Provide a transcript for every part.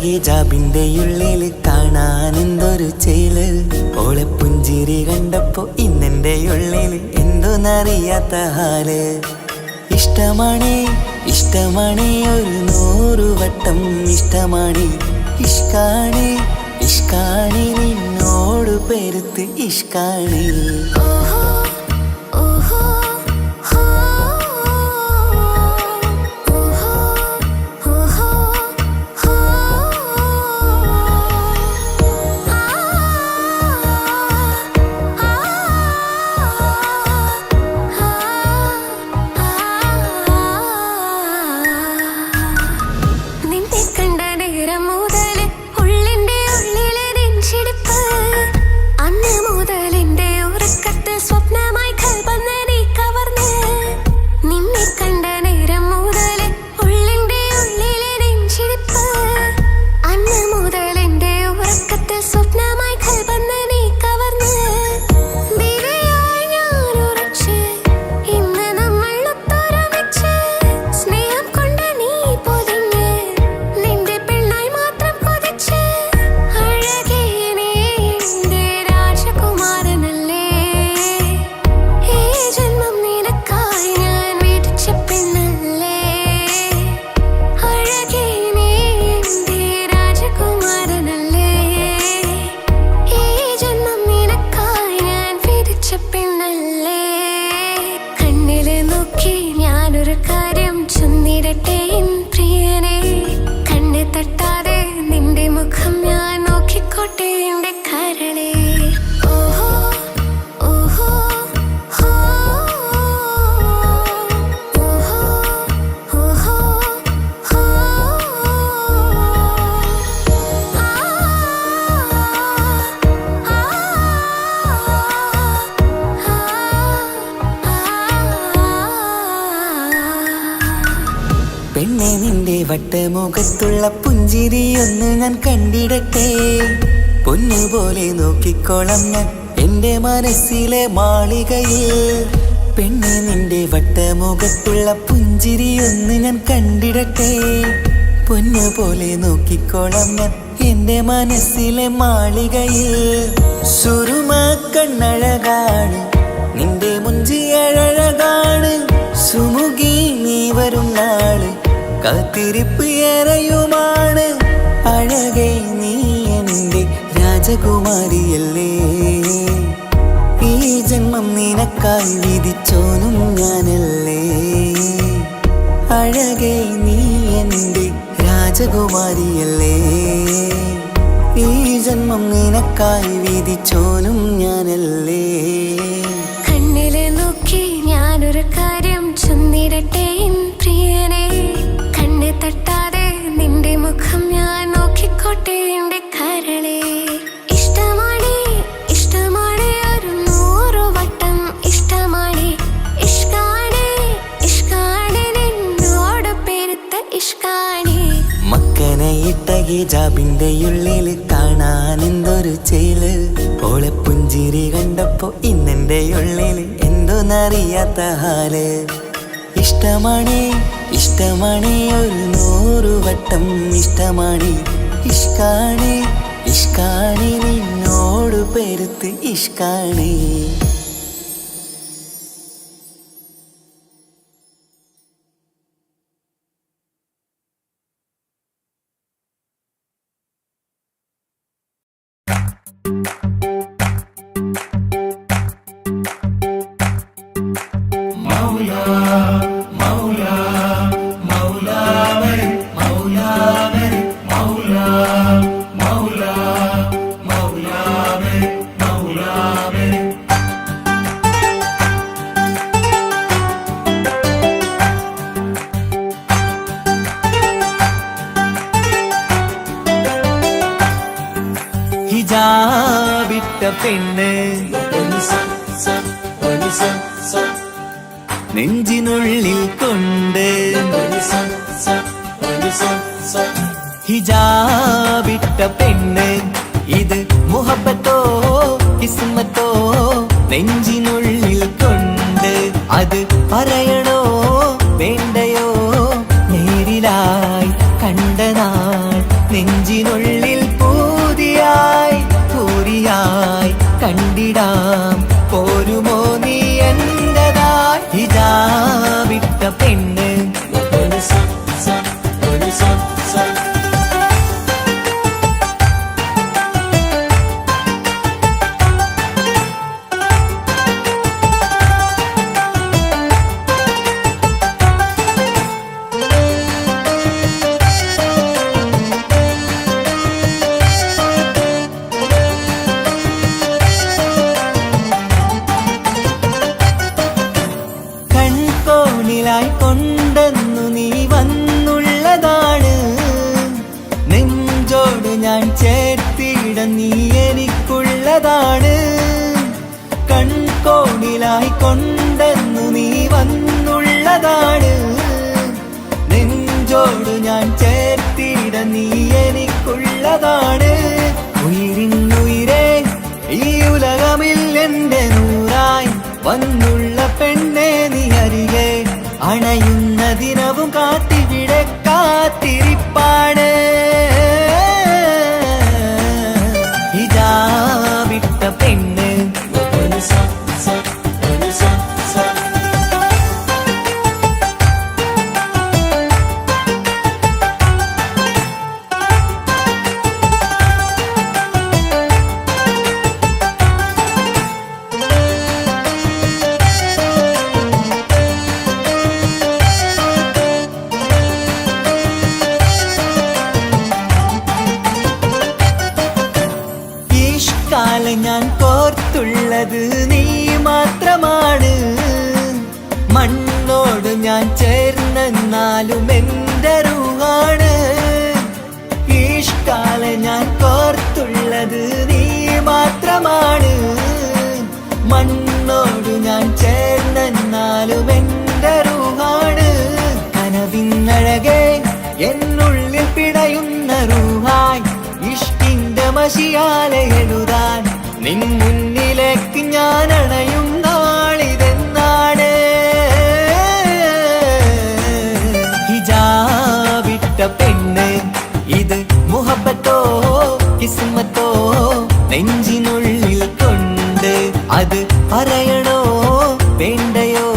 ഹിജാബിന്റെ ഉള്ളിൽ കാണാൻ എന്തൊരു ചേല്. ഓളെ പുഞ്ചിരി കണ്ടപ്പോ ഇന്നെന്റെ ഉള്ളിൽ എന്തോന്നറിയാത്ത ഹാല്. ഇഷ്ടമാണ് ഇഷ്ടമാണ് ഒരു 100 വട്ടം ഇഷ്ടമാണ്. ഇഷ്കാണ് ഇഷ്കാണ് നിന്നോട് പെരുത്ത് ഇഷ്കാണ്. പെണ്ണെ നിന്റെ വട്ടമുഖത്തുള്ള പുഞ്ചിരിയൊന്ന് ഞാൻ കണ്ടിടട്ടെ. പൊന്നുപോലെ നോക്കിക്കോളം ഞാൻ എൻ്റെ മനസ്സിലെ മാളികയിൽ. പെണ്ണെ നിന്റെ വട്ടമുഖത്തുള്ള പുഞ്ചിരിയൊന്ന് ഞാൻ കണ്ടിടട്ടെ. പൊന്നുപോലെ നോക്കിക്കോളം ഞാൻ എൻ്റെ മനസ്സിലെ മാളികയിൽ. സുറുമ കണ്ണഴകാണ് നിന്റെ മുഞ്ചിയഴകാണ്. സുമുഖി നീ വരും നാള് കാത്തിരിപ്പ് ഏറെയുമാണ്. അഴകേ നീ എൻ്റെ രാജകുമാരിയല്ലേ. ഈ ജന്മം നിനക്കായി വിധിച്ചോനും ഞാനല്ലേ. അഴകേ നീ എൻ്റെ രാജകുമാരിയല്ലേ. ഈ ജന്മം നിനക്കായി വിധിച്ചോനും ഞാനല്ലേ. കണ്ണിലെ നോക്കി ഞാനൊരു കാര്യം ചൊന്നിടട്ടെ പ്രിയനെ. കണ്ണ് തട്ടാതെ നിന്റെ മുഖം ഞാൻ നോക്കിക്കോട്ടെ എന്റെ കരളെ. ഇഷ്ടമാണ് ഇഷ്ടമാണ് ഒരു 100 വട്ടം ഇഷ്ടമാണ്. ഇഷ്കാണ് ഇഷ്കാണ് നിന്നോട് പെരുത്ത ഇഷ്കാണ്. മക്കനയിട്ട ഹിജാബിന്റെ ഉള്ളിൽ കാണാൻ എന്തൊരു ചേല്. ഓളെ പുഞ്ചിരി കണ്ടപ്പോ ഇന്നെന്റെ ഉള്ളിൽ എന്തോന്നറിയാത്ത ഹാല്. ഇഷ്ടമാണ് ഇഷ്ടമാണ് ഒരു 100 വട്ടം ഇഷ്ടമാണ്. ഇഷ്കാണ് ഇഷ്കാണ് നിന്നോട് പെരുത്ത് ഇഷ്കാണ്. ഹിജാബിട്ട പെണ്ണ് നെഞ്ചിനുള്ളിൽ കൊണ്ട്. ഹിജാബിട്ട പെണ്ണ് ഇത് മുഹബത്തോ കിസ്മത്തോ നെഞ്ചിനുള്ളിൽ കൊണ്ട്. അത് പറയണോ വേണ്ടയോ നേരിലായി കണ്ട നാൾ നെഞ്ചിനുള്ളിൽ കൺകോണിലായി കൊണ്ടെന്നു നീ വന്നുള്ളതാണ്. നെഞ്ചോട് ഞാൻ ചേർത്തിട നീ എനിക്കുള്ളതാണ്. കൺകോണിലായി കൊണ്ടെന്നു നീ വന്നുള്ളതാണ്. നെഞ്ചോട് ഞാൻ ചേർത്തിട നീ എനിക്കുള്ളതാണ്. ഉയിരിന്നുയിരേ ഈ ഉലകമിൽ എന്റെ നൂറായി വന്നുള്ള പെണ്ണെ നീ അരികെ അണയുന്ന ദിനവും കാത്തിവിടെ കാത്തിരിപ്പാണ്. ഹിജാബിട്ട പെണ്ണ് ഞാൻ കോർത്തുള്ളത് നീ മാത്രമാണ്. മണ്ണോട് ഞാൻ ചേർന്നെന്നാലും എന്റെ റൂഹാണ്. ഈഷ്കാല ഞാൻ കോർത്തുള്ളത് നീ മാത്രമാണ്. മണ്ണോട് ഞാൻ ചേർന്നെന്നാലും എന്റെ റൂഹാണ്. കനവിന്നഴകെ എന്നുള്ളിൽ പിടയുന്ന റൂഹായി ഇഷ്കിന്റെ മഷിയാലെ എഴുതാൻ നിൻ മുന്നിലേക്ക് ഞാൻ അണയും നാളിതെന്നാണ്. ഹിജാബിട്ട പെണ്ണ് ഇത് മുഹബത്തോ കിസ്മത്തോ നെഞ്ചിനുള്ളിൽ കൊണ്ട് അത് പറയണോ വേണ്ടയോ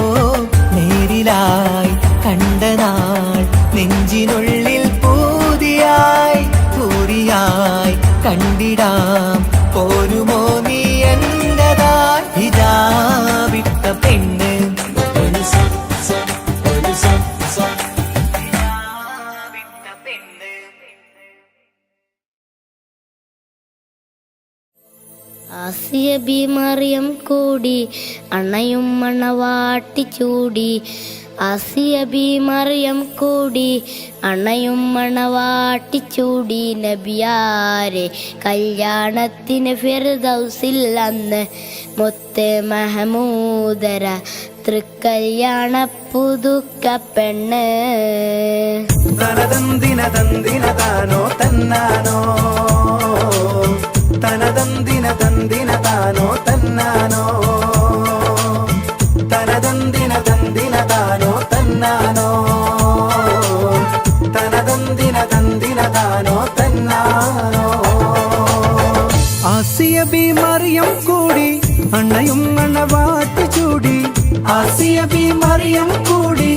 നേരിലായി കണ്ട നാൾ നെഞ്ചിനുള്ളിൽ പൂതിയായി പൂരിയായി കണ്ടിടാം പോരുമോ നീ എന്റതായി. ഹിജാബിട്ട പെണ്ണ് ആസിയ ബി മറിയം കൂടി അണയും മണവാട്ടി ചൂടി. ആസിയ ബി മറിയം കൂടി അണയും മണവാട്ടി ചൂടി. നബിയാരെ കല്യാണത്തിന് ഫിർദൗസിൽ അന്ന് മുത്ത് മഹമൂദര തൃക്കല്യാണ പുതുക്ക പെണ്ണ്. തനതന്തിന തന്തിന താനോ തന്നാനോ തനതന്തിന തന്തിന താനോ തന്നാനോ തനതന്തിന തന്തിന താനോ തന്നാനോ തനതന്തിന തന്തിന താനോ തന്നാനോ. ആസിയ ബി മറിയം കൂടി അണയും മണവാട്ടി ചൂടി. ആസിയ ബി മറിയം കൂടി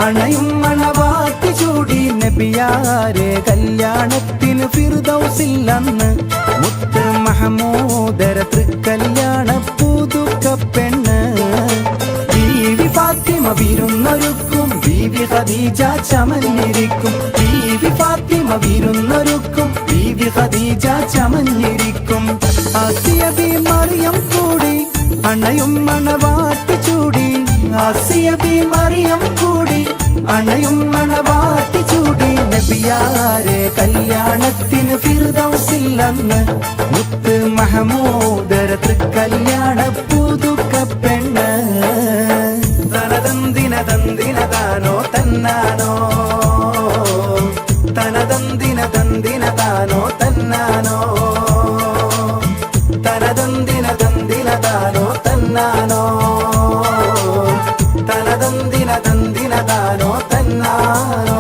അണയും മണവാട്ടി ചൂടി. നബിയാരെ കല്യാണത്തിന് ഫിർദൗസിൽ അന്ന് മുത്ത് മഹമൂദര തൃക്കല്യാണ പുതുക്ക പെണ്ണ്. ബീവി ഫാത്തിമ വിരുന്നൊരുക്കും ബീവി ഖദീജ ചമഞ്ഞിരിക്കും. ബീവി ഫാത്തിമ വിരുന്നൊരുക്കും ബീവി ഖദീജ ചമഞ്ഞിരിക്കും. ആസിയ ബി മറിയം കൂടി അണയും മണവാട്ടി ചൂടി. ആസിയ ബി മറിയം കൂടി അണയും മണവാട്ടി ചൂടി. നബിയാരെ കല്യാണത്തിന് ഫിർദൗസിൽ അന്ന് മുത്ത് മഹമൂദര തൃക്കല്യാണ പുതുക്ക പെണ്ണ്. തനതന്തിന തന്തിന താനോ തന്നാനോ തനതന്തിന തന്തിന താനോ തന്നാനോ തനതന്തിന തന്തിന താനോ തന്നാനോ തനതന്തിന തന്തിന താനോ തന്നാനോ.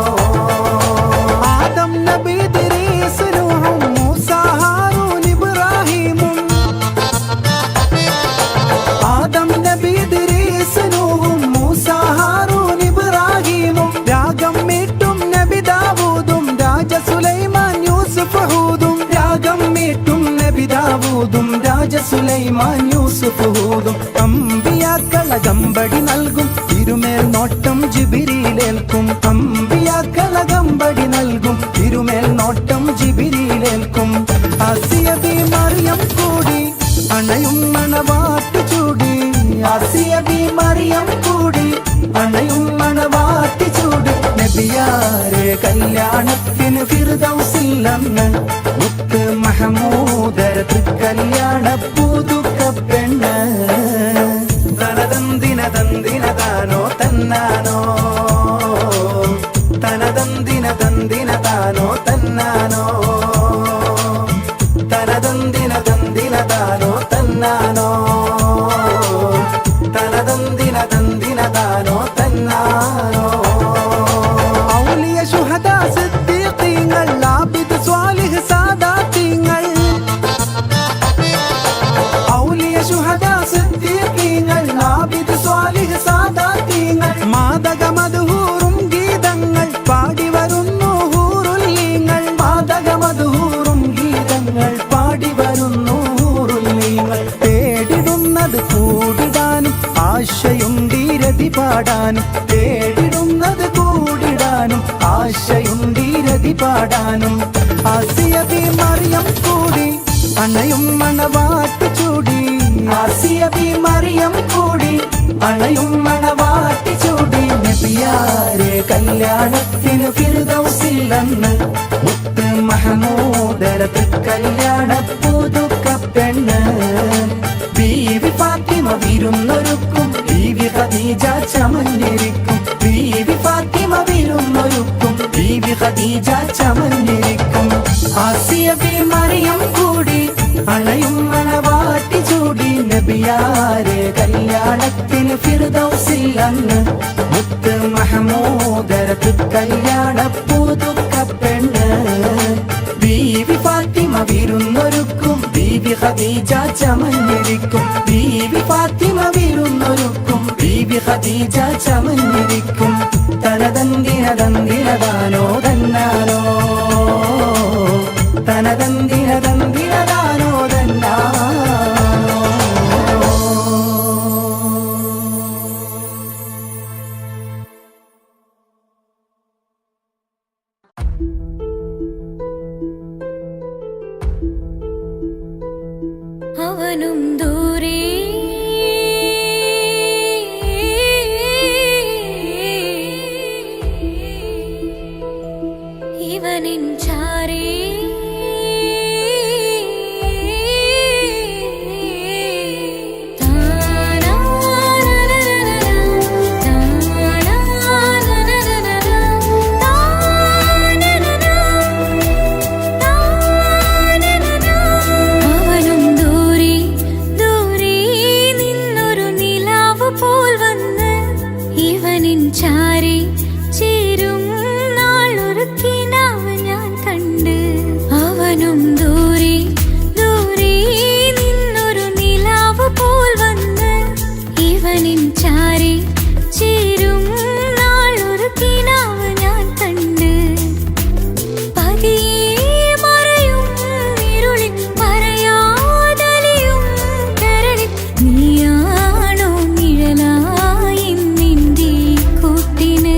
ആദം നബി ഇദ്രീസ് നൂഹും മൂസ ഹാറൂൻ ഇബ്രാഹീമും. ആദം നബി ഇദ്രീസ് നൂഹും മൂസ ഹാറൂൻ ഇബ്രാഹീമും. രാഗം മീട്ടും നബി ദാവൂദും രാജ സുലൈമാൻ യൂസുഫ് ഹൂദും. രാഗം മീട്ടും നബി ദാവൂദും രാജ സുലൈമാൻ യൂസുഫ് ഹൂദും. അമ്പിയാക്കളകമ്പടി നൽകും തിരുമേൽ നോട്ടം ജിബിരിയിലേൽക്കും. അമ്പിയാക്കളകമ്പടി നൽകും തിരുമേൽ നോട്ടം ജിബിരിയിലേൽക്കും. ആസിയ ബി മറിയം കൂടി അണയും മണവാട്ടി ചൂടി. ആസിയ ബി മറിയം കൂടി അണയും മണ കല്യാണത്തിന് ഫിർദൗസിൽ അന്ന് മുത്ത് മഹമൂദര തൃക്കല്യാണ പുതുക്ക പെണ്ണ് തനതന്തിന തന്തിന താനോ തന്നാനോ തനതന്തിന തന്തിന താനോ തന്നാനോ തനതന്തിന തന്തിന താനോ തന്നാനോ തനതന്തിന തന്തിന താനോ തന്നാനോ ഔലിയ ശുഹദാ സിദ്ദീഖീങ്ങൾ ആബിദ് സ്വാലിഹ് സാദാത്തീങ്ങൾ ഔലിയ ശുഹദാ സിദ്ദീഖീങ്ങൾ ആബിദ് സ്വാലിഹ് സാദാത്തീങ്ങൾ മാദക മദ്ഹൂറും ഗീതങ്ങൾ പാടി വരുന്നു ഹൂറുല്ലീങ്ങൾ മാദക മദ്ഹൂറും ഗീതങ്ങൾ പാടി വരുന്നു ഹൂറുല്ലീങ്ങൾ തേടിടുന്നത് കൂടിടാനും ആശയുണ്ടീരതി പാടാനും തേടിടുന്നത് കൂടിടാനും ആശയുണ്ടീരതി പാടാനും ആസിയ ബി മറിയം കൂടി അണയും മണവാട്ടി ചൂടി ആസിയ ബി മറിയം കൂടി അണയും മണവാട്ടി ചൂടി നബിയാരെ കല്യാണത്തിന് ഫിർദൗസിൽ അന്ന് മുത്ത് മഹമൂദര തൃക്കല്യാണ പുതുക്ക പെണ്ണ് ബീവി ഫാത്തിമ വിരുന്നൊരുക്കും ബീവി ഖദീജ ചമഞ്ഞിരിക്കും ബീവി ഫാത്തിമ വിരുന്നൊരുക്കും ബീവി ഖദീജ ചമഞ്ഞിരിക്കും ആസിയ ബി മറിയം കൂടി അണയും മണവാട്ടി ചൂടി നബിയാരെ കല്യാണത്തിന് ഫിർദൗസിൽ അന്ന് മുത്ത് മഹമൂദര തൃക്കല്യാണ പുതുക്ക പെണ്ണ് ബീവി ഫാത്തിമ വിരുന്നൊരുക്കും ബീവി ഖദീജ ചമഞ്ഞിരിക്കും ബീവി ഫാത്തിമ വിരുന്നൊരുക്കും ബീവി ഖദീജ ചമഞ്ഞിരിക്കും തനതന്തിന തന്തിന താനോ തന്നാനോ തനതന്തിന തന്തിന താനോ തന്നാനോ അവനും ദൂരെ ഇവനിൻ ചാരേ അവനും ദൂരെ ദൂരെ നിന്നൊരു നിലാവ് പോൽ വന്ന് ഇവനിൻ ചാരേ ചേരും നാളൊരു കിനാവ് ഞാൻ കണ്ട് അവനും ദൂരെ ദൂരെ നിന്നൊരു നിലാവ് പോൽ വന്ന് ഇവനിൻ ചാരേ ചേരും നാളൊരു കിനാവ് ഞാൻ കണ്ട് പതിയെ മറയും ഇരുളിൽ പറയാതലിയും കരളിൽ നീയാണോ നിഴലായി നിന്റെ കൂട്ടിന്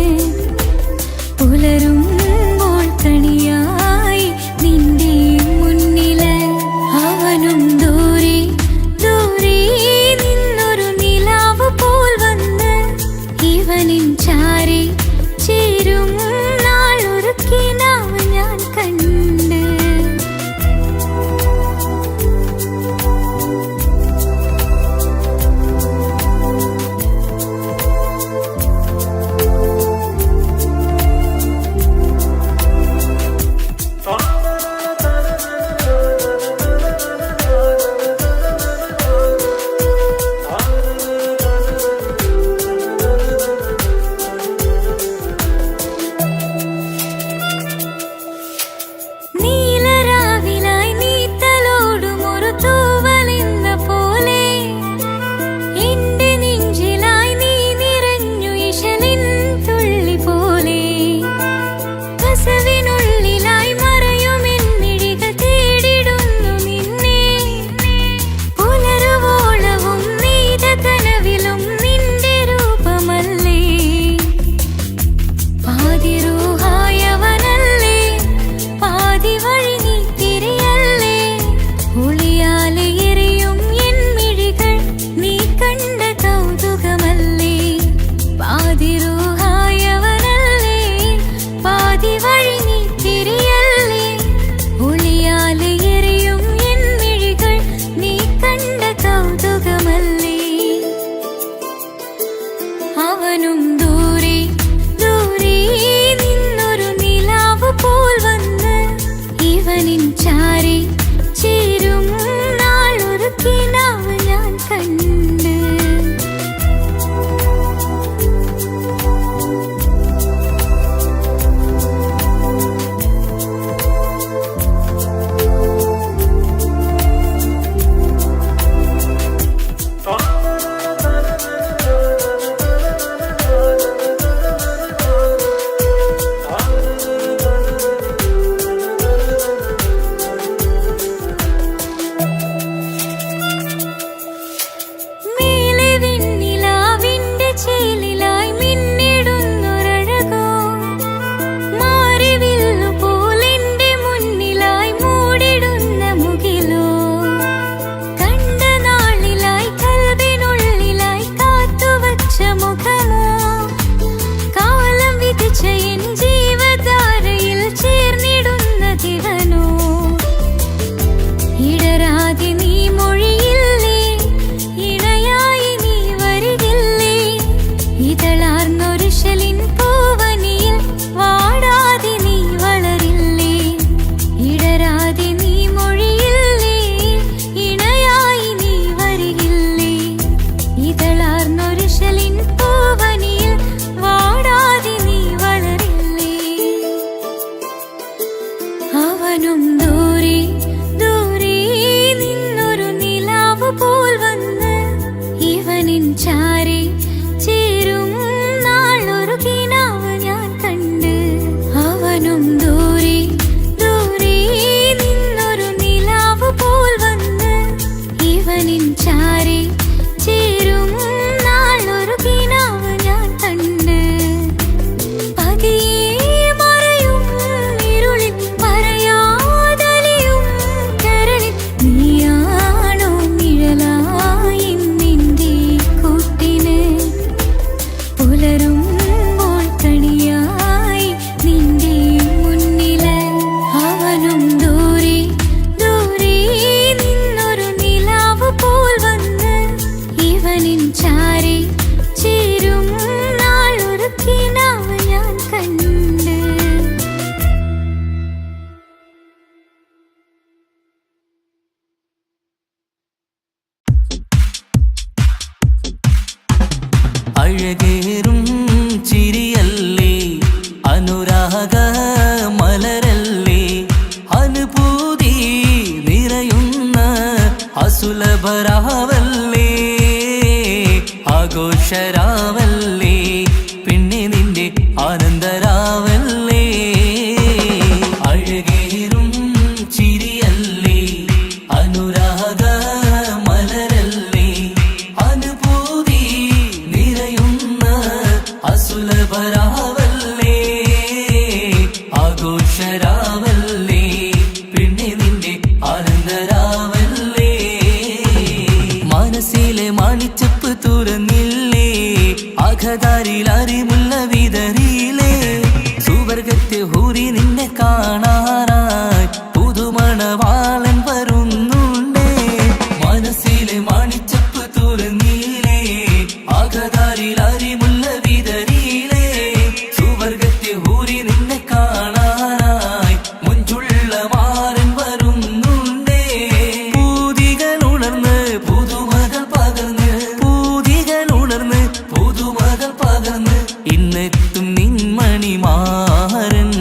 നിൻമണിമാരൻ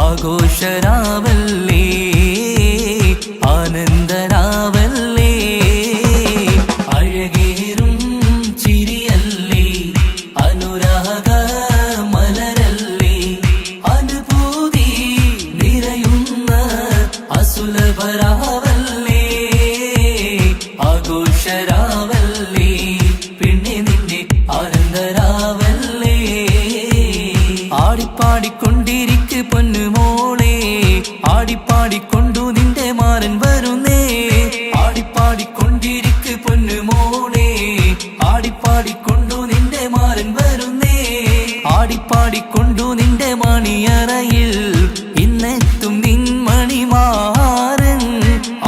ആഘോഷരാവല്ലേ ആനന്ദരാവല്ലേ അഴകേറും ചിരിയല്ലേ അനുരാഗ മലരല്ലേ അനുഭൂതി നിറയുന്ന അസുലഭരാവല്ലേ ആഘോഷരാവല്ലേ പിന്നെ നിന്റെ ആനന്ദരാവല്ലേ ആടിപ്പാടിക്കൊണ്ടിരിക്ക് പൊന്നുമോളെ ആടിപ്പാടിക്കൊണ്ടു നിന്റെ മാരൻ വരുന്നേ ആടിപ്പാടിക്കൊണ്ടിരിക്ക് പൊന്നുമോളെ ആടിപ്പാടിക്കൊണ്ടു നിന്റെ മാരൻ വരുന്നേ ആടിപ്പാടിക്കൊണ്ടു നിന്റെ മണിയറയിൽ ഇന്നെത്തും നിൻമണിമാരൻ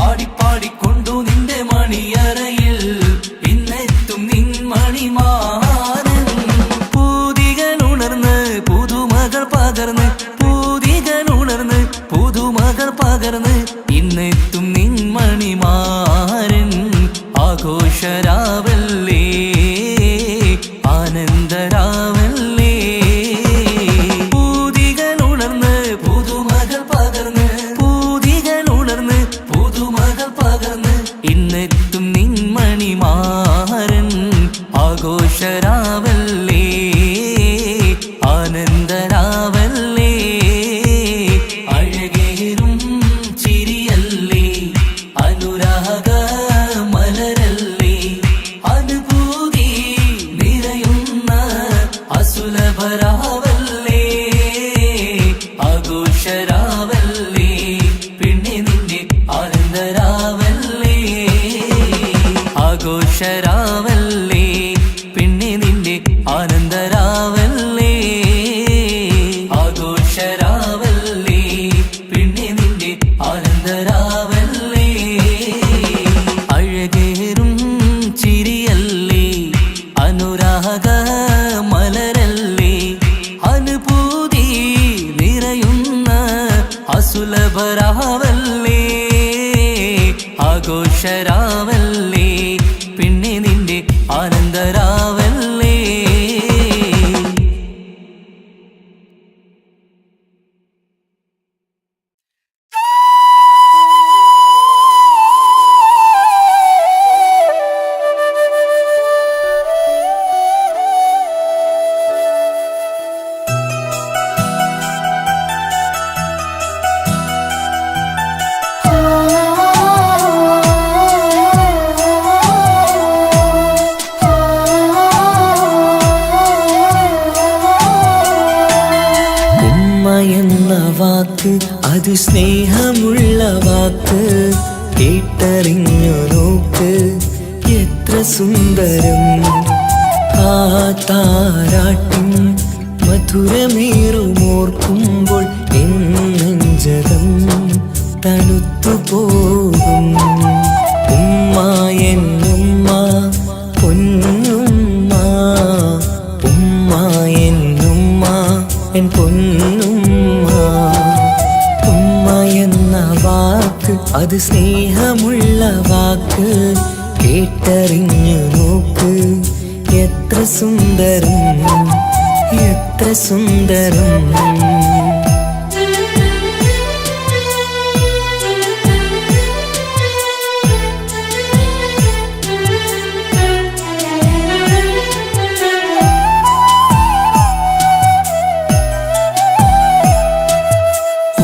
ആടിപ്പാടിക്കൊണ്ടു നിന്റെ മണിയറയിൽ ഇന്നെത്തും നിൻമണിമാരൻ പൂതികൾ ഉണർന്ന് പുതുമകൾ പകർന്ന് പൂതികൾ ഉണർന്ന് പുതുമകൾ പകർന്ന് ഇന്നെത്തും നിൻമണിമാരൻ ആഘോഷരാവല്ലേ ആനന്ദരാവല്ലേ പൂതികൾ ഉണർന്ന് പുതുമകൾ പകർന്ന് പൂതികൾ ഉണർന്ന് പുതുമകൾ പകർന്ന് ഇന്നെത്തും നിൻമണിമാരൻ ആഘോഷരാവല്ലേ ആനന്ദരാവല്ലേ അഴകേറും ചിരിയല്ലേ അനുരാഗ മലരല്ലേ അനുഭൂതി നിറയുന്ന അസുലഭരാവല്ലേ ആഘോഷരാവല്ലേ പിന്നെ നിന്റെ ആനന്ദരാവല്ലേ ആഘോഷരാവല്ലേ പിന്നെ നിന്റെ ആനന്ദരാവല്ലേ ആഘോഷരാവല്ലേ പിന്നെ നിന്റെ ആനന്ദരാവല്ലേ അഴകേറും ചിരിയല്ലേ അനുരാഗ മലരല്ലേ അനുഭൂതി നിറയുന്ന അസുലഭരാവല്ലേ ആഘോഷരാവല്ലേ പിന്നെ നിന്റെ ആനന്ദരാവല്ലേ എന്ന വാക്ക് അത് സ്നേഹമുള്ള വാക്ക് കേട്ടറിഞ്ഞു നോക്ക് എത്ര സുന്ദരം ആ താരാട്ടിൻ മധുരമേറുമോർക്കുമ്പോൾ എൻ നെഞ്ചകം തണുത്തു പോകും ഉമ്മ എന്നുമ്മ പൊന്നുമ്മ ഉമ്മ എന്നുമ്മ എൻ പൊന്നുമ്മ ഉമ്മ എന്ന വാക്ക് അത് സ്നേഹമുള്ള വാക്ക് കേട്ടറിഞ്ഞു നോക്ക് എത്ര സുന്ദരം എത്ര സുന്ദരം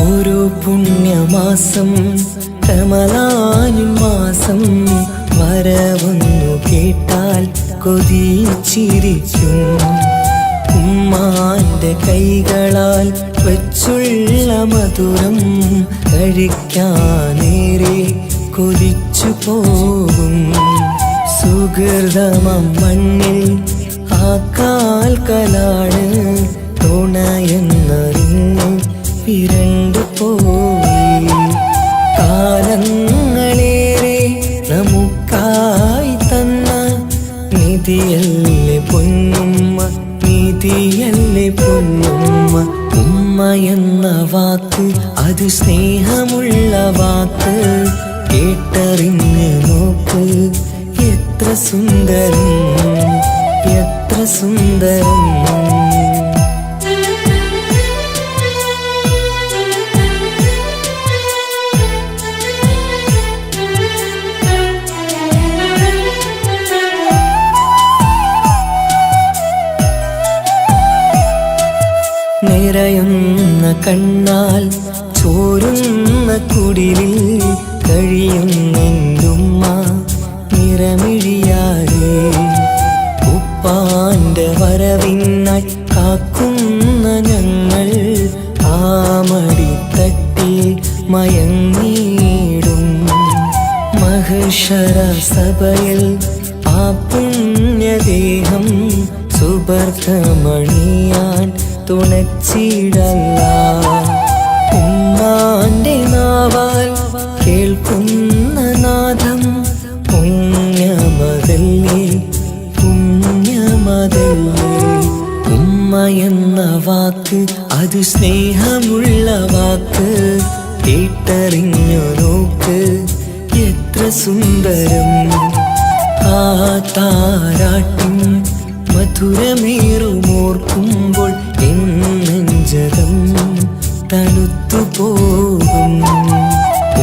ഓരോ പുണ്യമാസം റമളാനിൻ മാസം വരവൊന്നു കേട്ടാൽ കൊതിച്ചിരിക്കും ഉമ്മാന്റെ കൈകളാൽ വച്ചുള്ള മധുരം കഴിക്കാനേറെ കൊതിച്ചു പോകും സുഹൃതമം മണ്ണിൽ ആ കാൽക്കലാണ് തുണയെന്നറിഞ്ഞ് പിരണ്ടു പോയി കാലങ്ങളേറെ നമുക്കായി തന്ന നിധിയല്ലേ പൊന്നുമ്മ നിധിയല്ലേ പൊന്നുമ്മ ഉമ്മ എന്ന വാക്ക് അത് സ്നേഹമുള്ള വാക്ക് കേട്ടറിഞ്ഞ് നോക്ക് എത്ര സുന്ദരം എത്ര സുന്ദരം നിറയുന്ന കണ്ണാൽ ചോരുന്ന കുടിലിൽ കഴിയുന്നെന്റുമ്മ നിറമിഴിയാതെ ഉപ്പാന്റെ വരവിനായി കാക്കുന്ന ഞങ്ങൾ ആമടിത്തട്ടിൽ മയങ്ങിയിടും മഹ്ശറ സഭയിൽ ആ പുണ്യദേഹം സുബർക്കമണിയാൻ തുണച്ചിടല്ല ഉമ്മാന്റെ നാവാൽ കേൾക്കുന്ന നാദം പുണ്യമതല്ലേ പുണ്യമതല്ലേ ഉമ്മ എന്ന വാക്ക് അത് സ്നേഹമുള്ള വാക്ക് കേട്ടറിഞ്ഞു നോക്ക് എത്ര സുന്ദരം ആ താരാട്ടിൻ മധുരമേറുമോർക്കുമ്പോൾ എൻ നെഞ്ചകം തണുത്തു പോകും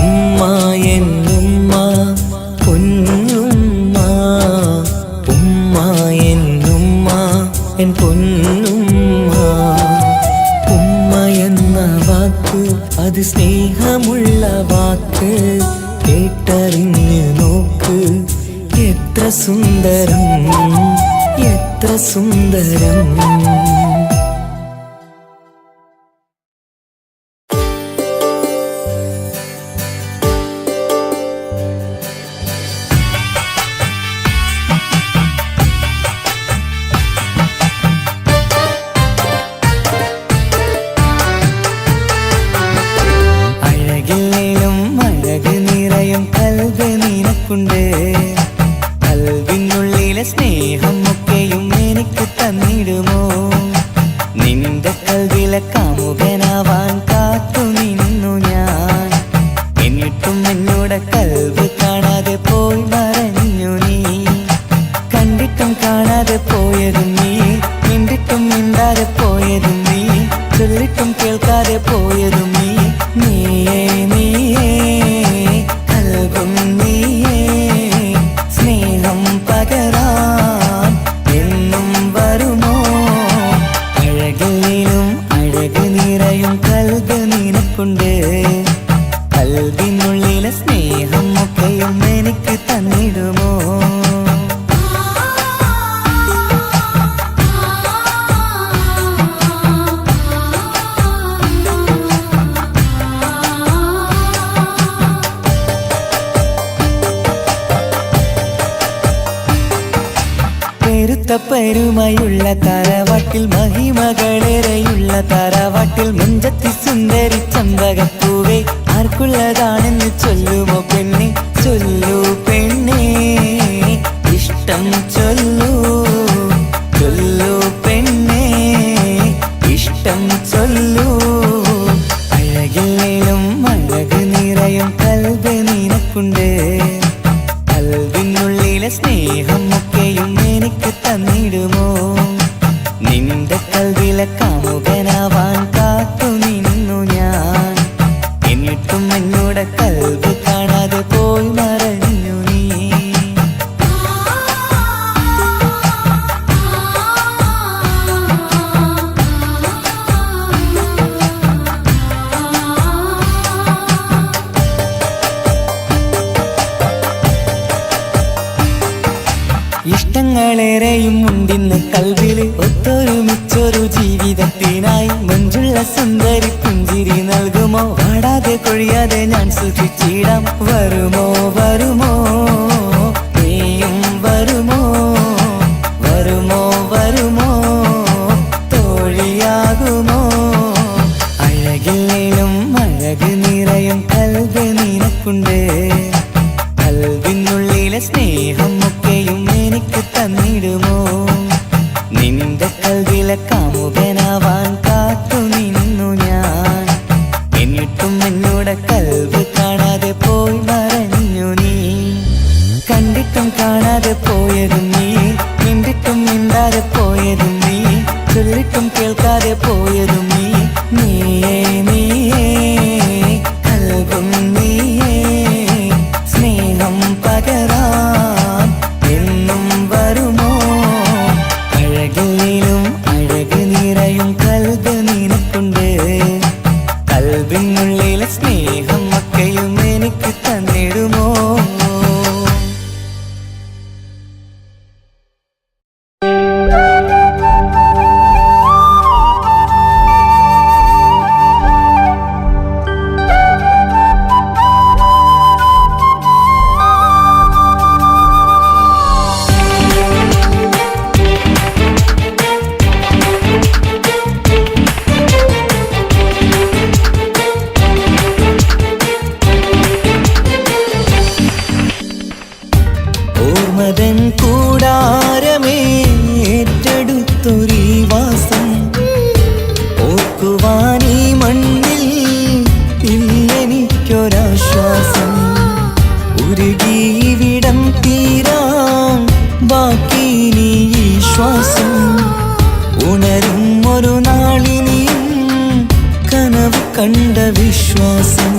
ഉമ്മ എന്നുമ്മ പൊന്നുമ്മ ഉമ്മ എന്നുമ്മ എൻ പൊന്നുമ്മ ഉമ്മ എന്ന വാക്ക് അത് സ്നേഹമുള്ള വാക്ക് കേട്ടറിഞ്ഞു നോക്ക് എത്ര സുന്ദരം എത്ര സുന്ദരം അഴകില്ലേലും അഴക് നിറയും കൽബ് നിനക്കുണ്ട് കൽബിനുള്ളിലെ സ്നേഹം ഒക്കെയും എനിക്ക് തന്നിടുമോ നിന്റെ കൽബിലെ കാമുകനാവാൻ കാത്തു നിന്നു ഞാൻ എന്നിട്ടും എന്നോട് കൽബ് കാണാതെ പോയി മറഞ്ഞു നീ കണ്ടിട്ടും കാണാതെ പോയതും നീ മിണ്ടിട്ടും മിണ്ടാതെ പോയതും നീ ചൊല്ലിട്ടും കേൾക്കാതെ പോയതും നീ നീയേ നീയേ കൽബും നീയേ സ്നേഹം പകരാൻ എന്നും വരുമോ അഴകിലും അഴക് നിറയും കൽബ് നിനക്കുണ്ട് കൽബിനുള്ളിലെ സ്നേഹം ഒക്കെയും എനിക്ക് തന്നിടുമോ പെരുമയുള്ള തറവാട്ടിൽ മഹിമകളേറെയുള്ള തറവാട്ടിൽ മുഞ്ചത്തി സുന്ദരി ചമ്പകപ്പൂവേ ആർക്കുള്ളതാണെന്ന് ചൊല്ലുമോ പെണ്ണെ ചൊല്ലൂ പെണ്ണേ ഇഷ്ടം ചൊല്ലൂ ചൊല്ലൂ പെണ്ണേ ഇഷ്ടം ചൊല്ലൂ അഴകില്ലേലും അഴക് നിറയും കൽബ് നിനക്കുണ്ട് കൽബിനുള്ളിലെ സ്നേഹം ഒക്കെയും എനിക്ക് തന്നിടുമോ നിന്റെ കൽബിലെ കാമുകനാവാൻ കാത്തു നിന്നു ഞാൻ എന്നിട്ടും എന്നോട് കൽബ് കാണാതെ പോയി മറഞ്ഞു നീ ഇഷ്ടങ്ങളേറെയും ഉണ്ടിന്ന് കൽവില് ഒത്തൊരുമിച്ചൊരു ജീവിതത്തിനായി മഞ്ചുള്ള സുന്ദരി പുഞ്ചിരി നൽകുമോ പാടാതെ കൊഴിയാതെ ഞാൻ സൂക്ഷിച്ചിടാം വരുമോ വരുമോ നീയും വരുമോ വരുമോ വരുമോ തോഴിയാകുമോ അഴകില്ലേലും അഴക് നിറയും കൽബ് നിനക്കുണ്ട് കൽബിനുള്ളിലെ സ്നേഹം ഒക്കെയും എനിക്ക് തന്നിടുമോ നിന്റെ കൽബിലെ കാമുകനാവാൻ കാത്തു നിന്നു ഞാൻ എന്നിട്ടും എന്നോട് കൽബ് കാണാതെ പോയി മറഞ്ഞു നീ കണ്ടിട്ടും കാണാതെ പോയതും നീ മിണ്ടിട്ടും മിണ്ടാതെ പോയതും നീ ചൊല്ലിട്ടും കേൾക്കാതെ പോയതും നീ നീയേ നീയേ കൽബും നീയേ സ്നേഹം പകരാൻ എന്നും വരുമോ അഴകിലും അഴക് നിറയും കൽബ് നിനക്ക് ഓർക്കുവാനീ മണ്ണിൽ ഇല്ലെനിക്കൊരാശ്വാസം. ഉരുകിയിവിടം തീരാൻ ബാക്കി നീ ഈ ശ്വാസം. ഉണരും ഒരു നാളിനിയും കനവ് കണ്ട വിശ്വാസം.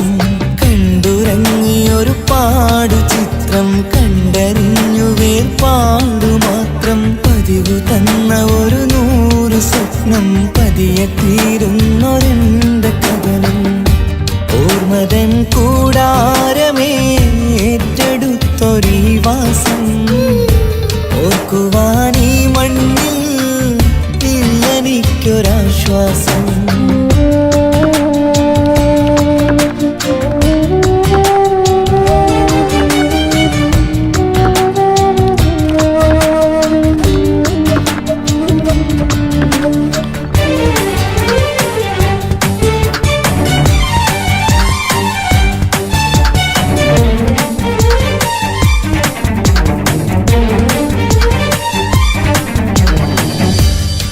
കണ്ടുറങ്ങിയൊരു പാടു ചിത്രം കണ്ടറിഞ്ഞു വേർപാടു മാത്രം. പതിവ് തന്ന ഒരു 100 സ്വപ്നം പതിയെ തീരുന്നൊരെന്റെ കഥനം. ഓർമ്മതൻ കൂടാരമേ ഏറ്റെടുത്തൊരീ വാസം. ഓർക്കുവാനീ മണ്ണിൽ ഇല്ലെനിക്കൊരാശ്വാസം.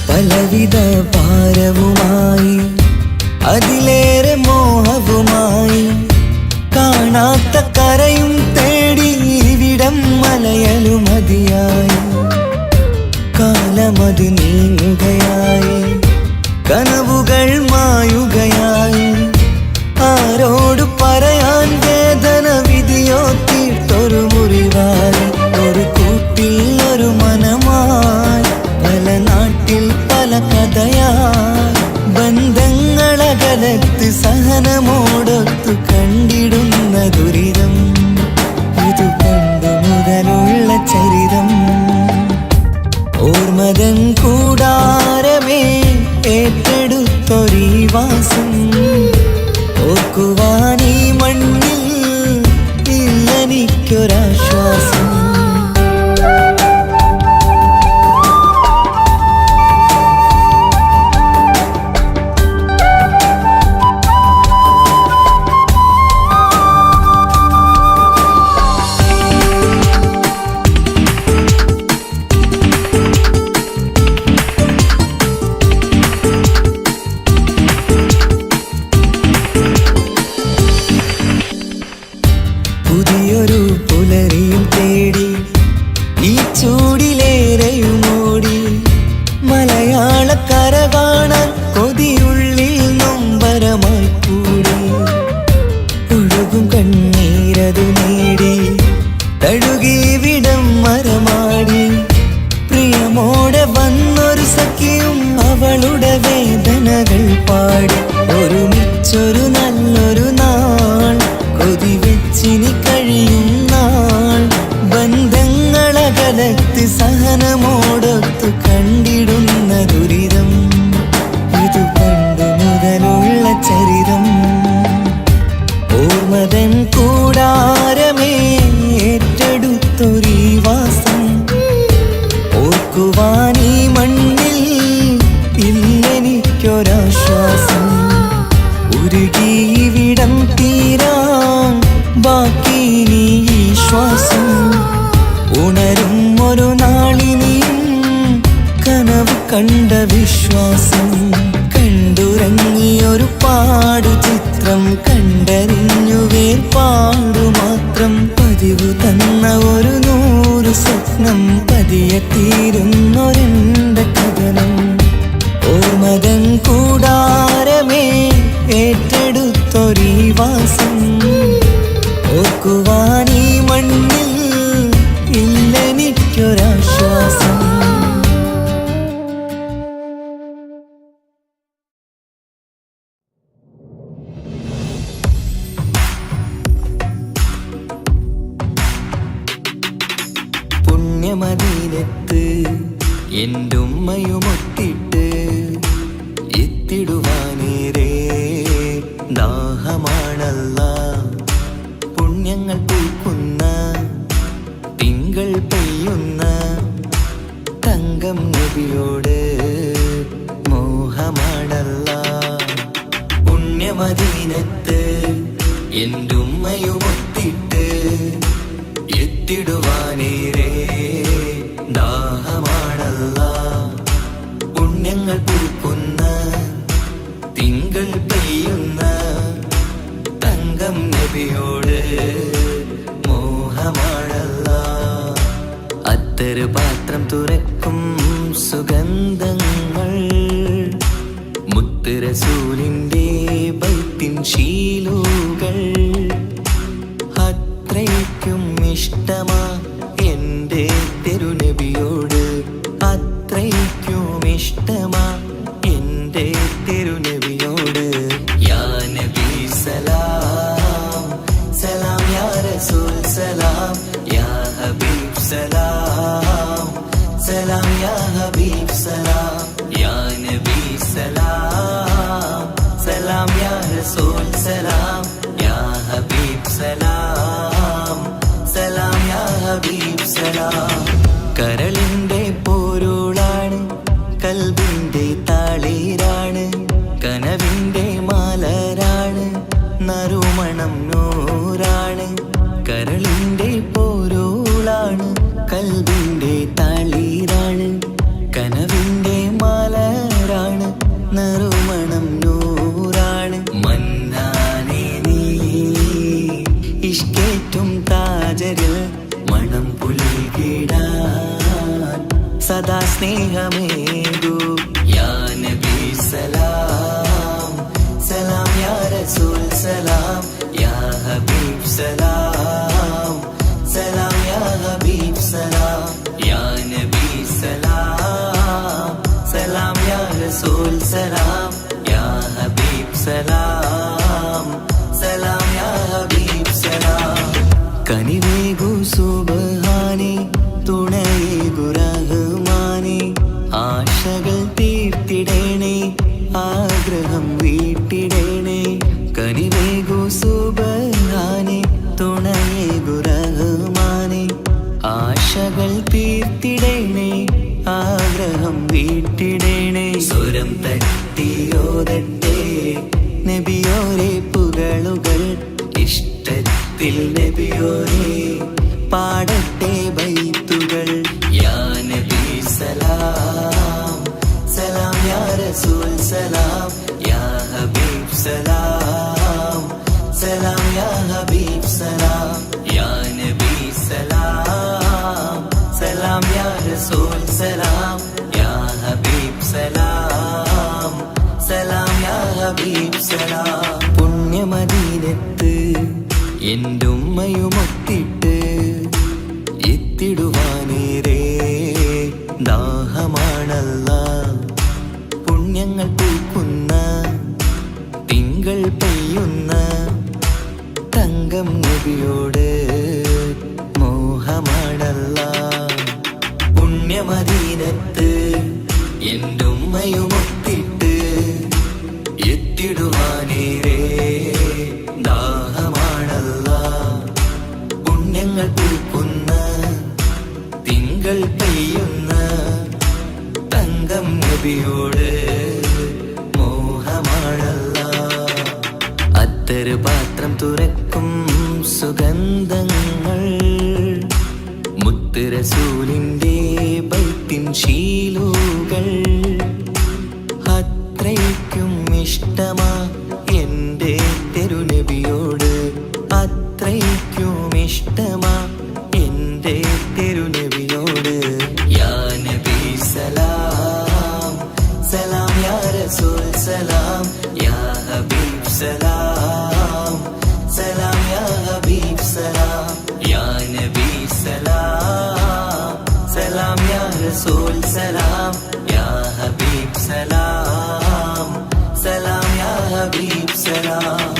പലവിധ ഭാരവുമായി അതിലേറെ മോഹവുമായി കാണാത്ത കരയും തേടി ഇവിടം മലയലു മതിയായി. കാലമത് നീങ്ങുകയായി, കനവുകൾ മായുകയായി. ആരോട് പറയാൻ വേദന വിധിയോ തീർത്തൊരു മുറിവായി. ഒരു കൂട്ടിൽ ഒരു മനമായി, പല നാട്ടിൽ പല കഥയായി. ബന്ധങ്ങളകലത്ത് സഹനമോടൊത്തു കണ്ടിടുന്ന ദുരിതം. ഇതു പണ്ടു മുതലുള്ള ചരിതം. ഓർമ്മതൻ കൂടാരമേ ഏറ്റെടുത്തൊരീ വാസം. ഓർക്കുവാനീ മണ്ണിൽ ഇല്ലെനിക്കൊരാശ്വാസം. പുതിയൊരു പുലരിയും തേടി ഈ ചൂടിലേറെയുമോടി. മലയാളക്കര കാണാൻ കൊതിയുള്ളിൽ നൊമ്പരമായി കൂടി. ഒഴുകും കണ്ണീരതു നേടി തഴുകി വിടം മരമാടി. പ്രിയമോടെ വന്നൊരു സഖിയും അവളുടെ വേദനകൾ പാടി. ഒരുമിച്ചൊരു നല്ലൊരു നാൾ കൊതിവെച്ചിനി കഴിയും നാൾ. ബന്ധങ്ങളകലത്ത് സഹനമോടൊത്തു കണ്ടിടുന്ന ദുരിതം. ഇതു പണ്ടു മുതലുള്ള ചരിതം. ഓർമ്മതൻ കൂടാരമേ ഏറ്റെടുത്തൊരീ വാസം. ഓർക്കുവാനീ മണ്ണിൽ ഇല്ലെനിക്കൊരാശ്വാസം. ഉരുകിയിവിടം തീരാൻ ബാക്കി നീ ഈ ശ്വാസം. ഉണരും ഒരു നാളിനിയും കനവ് കണ്ട വിശ്വാസം. കണ്ടുറങ്ങിയൊരു പാടു ചിത്രം കണ്ടറിഞ്ഞു വേർപാടു മാത്രം. പതിവ് തന്ന ഒരു 100 സ്വപ്നം പതിയെ തീരുന്നൊരെന്റെ കഥനം. ഓർമ്മതൻ കൂടാരമേ ഏറ്റെടുത്തൊരീ വാസം. ഓർക്കുവാനീ മണ്ണിൽ ഇല്ലെനിക്കൊരാശ്വാസം. പുണ്യമദീനത്ത് എൻ്റെ ഉമ്മയുമൊത്തിട്ട് എത്തിടുവാനേരേ ദാഹമാണല്ലാ. പുണ്യങ്ങൾ പൂക്കുന്ന തിങ്കൾ പെയ്യുന്ന തങ്കം നബിയോട് മോഹമാണല്ലാ. പുണ്യമദീനത്ത് എൻ്റെ ഉമ്മയുമൊത്തിട്ട് എത്തിടുവാനേരേ ദാഹമാണല്ലാ. പുണ്യങ്ങൾ പൂക്കുന്ന തുറക്കും സുഗന്ധങ്ങൾ മുത്ത് റസൂലിൻ്റെ ബൈത്തിൻ ശീലുകൾ അത്രയ്ക്കും ഇഷ്ടമാ എൻ്റെ തിരുനബിയോട് അത്രയ്ക്കും ഇഷ്ടമാ എൻ്റെ തിരുനബിയോട് യാ നബി സലാം സലാം യാ റസൂൽ സലാം യാ ഹബീബ് സലാം സലാം യാ ഹബീബ് സലാം യാ നബി സലാം സലാം യാ റസൂൽ സലാം യാ ഹബീബ് സലാം സലാം യാ ഹബീബ് സലാം കരളിൻ്റെ പോരുളാണ് കൽബിൻ്റെ താളീരാണ് കനവിൻ്റെ മാലരാണ് നറുമണം നൂറാണ് കരളിൻ്റെ പോരുളാണ് കൽബിൻ്റെ താളീരാണ് കനവിൻ്റെ മാലരാണ് നറുമണം നൂറാണ് മന്നാനേ നീ ഇഷ്കേറ്റും താജരിൽ മണം പുൽകിടാൻ സദാ സ്നേഹമേകൂ യാ നബി സലാം സലാം യാ റസൂൽ സലാം യാ ഹബീബ് സലാം സലാം യാ ഹബീബ് സലാം യാ നബി സലാം സലാം യാ റസൂൽ സലാം യാ ഹബീബ് സലാം സലാം യാ ഹബീബ് സലാം കനിവേഗു സുബ്ഹാനേ തുണയേകു റഹ്മാനേ ആശകൾ തീർത്തിടേണേ ആഗ്രഹം വീട്ടിടേണേ കനിവേഗു സുബ്ഹാനേ തുണയേകു റഹ്മാനേ ആശകൾ തീർത്തിടേണേ ആഗ്രഹം വീട്ടിടേണേ സ്വരം തട്ടിയോതട്ടെ നബിയോരെ പുകളുകൾ ഇഷ്ടത്തിൽ നബിയോരെ പാടട്ടെ ബൈത്തുകൾ യാ നബി സലാം സലാം യാ റസൂൽ സലാം യാ ഹബീബ് സലാം സലാം യാ ഹബീബ് സലാം യാ നബി സലാം സലാം യാ റസൂൽ സലാം യാ ഹബീബ് സലാം സലാം യാ ഹബീബ് സലാം പുണ്യമദീനത്ത് എൻ്റെ ഉമ്മയുമൊത്തിട്ട് എത്തിടുവാനേരേ ദാഹമാണല്ല പുണ്യങ്ങൾ പൂക്കുന്ന തിങ്കൾ പെയ്യുന്ന തങ്കം നബിയോട് മോഹമാണല്ല പുണ്യമദീനത്ത് എൻ്റെ ഉമ്മയുമൊത്തിട്ട് എത്തിടുവാനേരേ ദാഹമാണല്ല പുണ്യങ്ങൾ പൂക്കുന്ന തിങ്കൾ പെയ്യുന്ന തങ്കം നബിയോട് മോഹമാണല്ല അത്തറ് പാത്രം തുറക്കും സുഗന്ധങ്ങൾ മുത്ത് റസൂലിൻ്റെ ബൈത്തിൻ ശീലുകൾ അത്രയ്ക്കും ഇഷ്ടമാ എൻ്റെ തിരുനബിയോട് അത്രയ്ക്കും ഇഷ്ടമാ എൻ്റെ തിരുനബിയോട് യാ നബി സലാം സലാം യാ റസൂൽ സലാം യാ ഹബീബ് സലാം സലാം യാ ഹബീബ് സലാം യാ നബി സലാം സലാം യാ റസൂൽ സലാം യാ ഹബീബ് സലാം സലാം യാ ഹബീബ് സലാം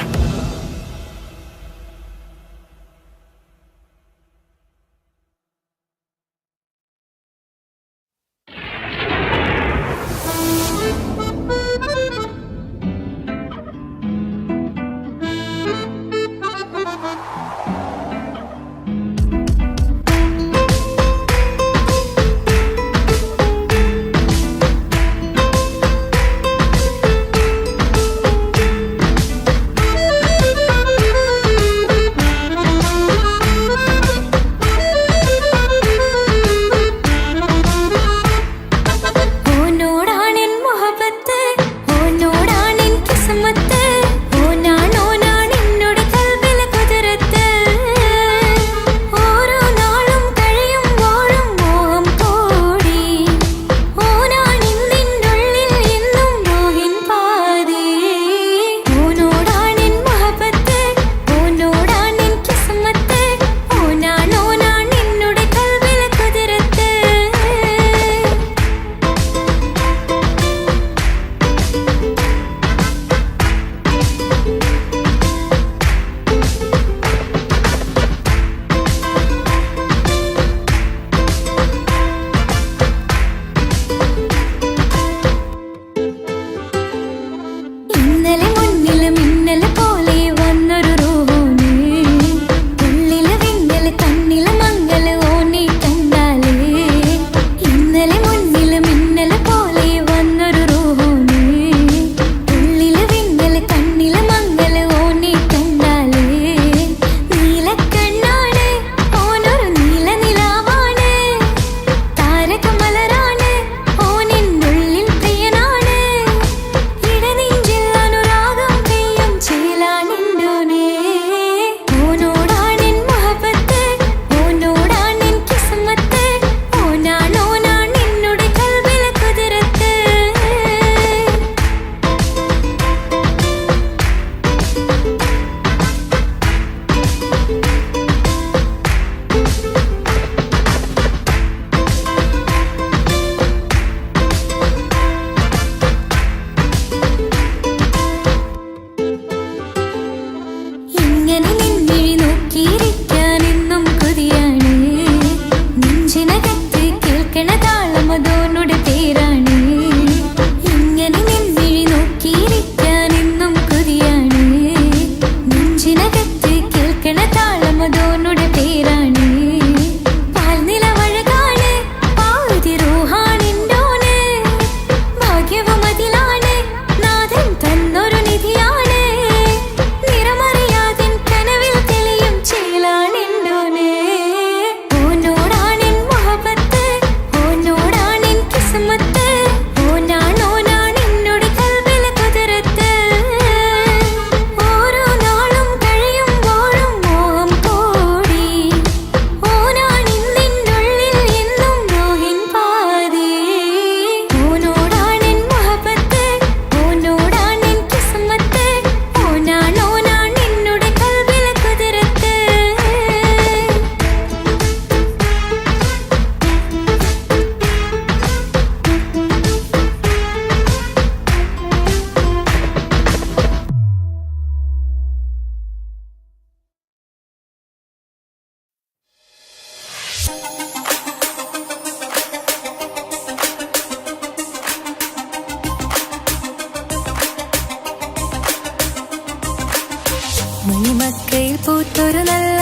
മണിമക്കയിൽ പൂത്തൊരു നല്ല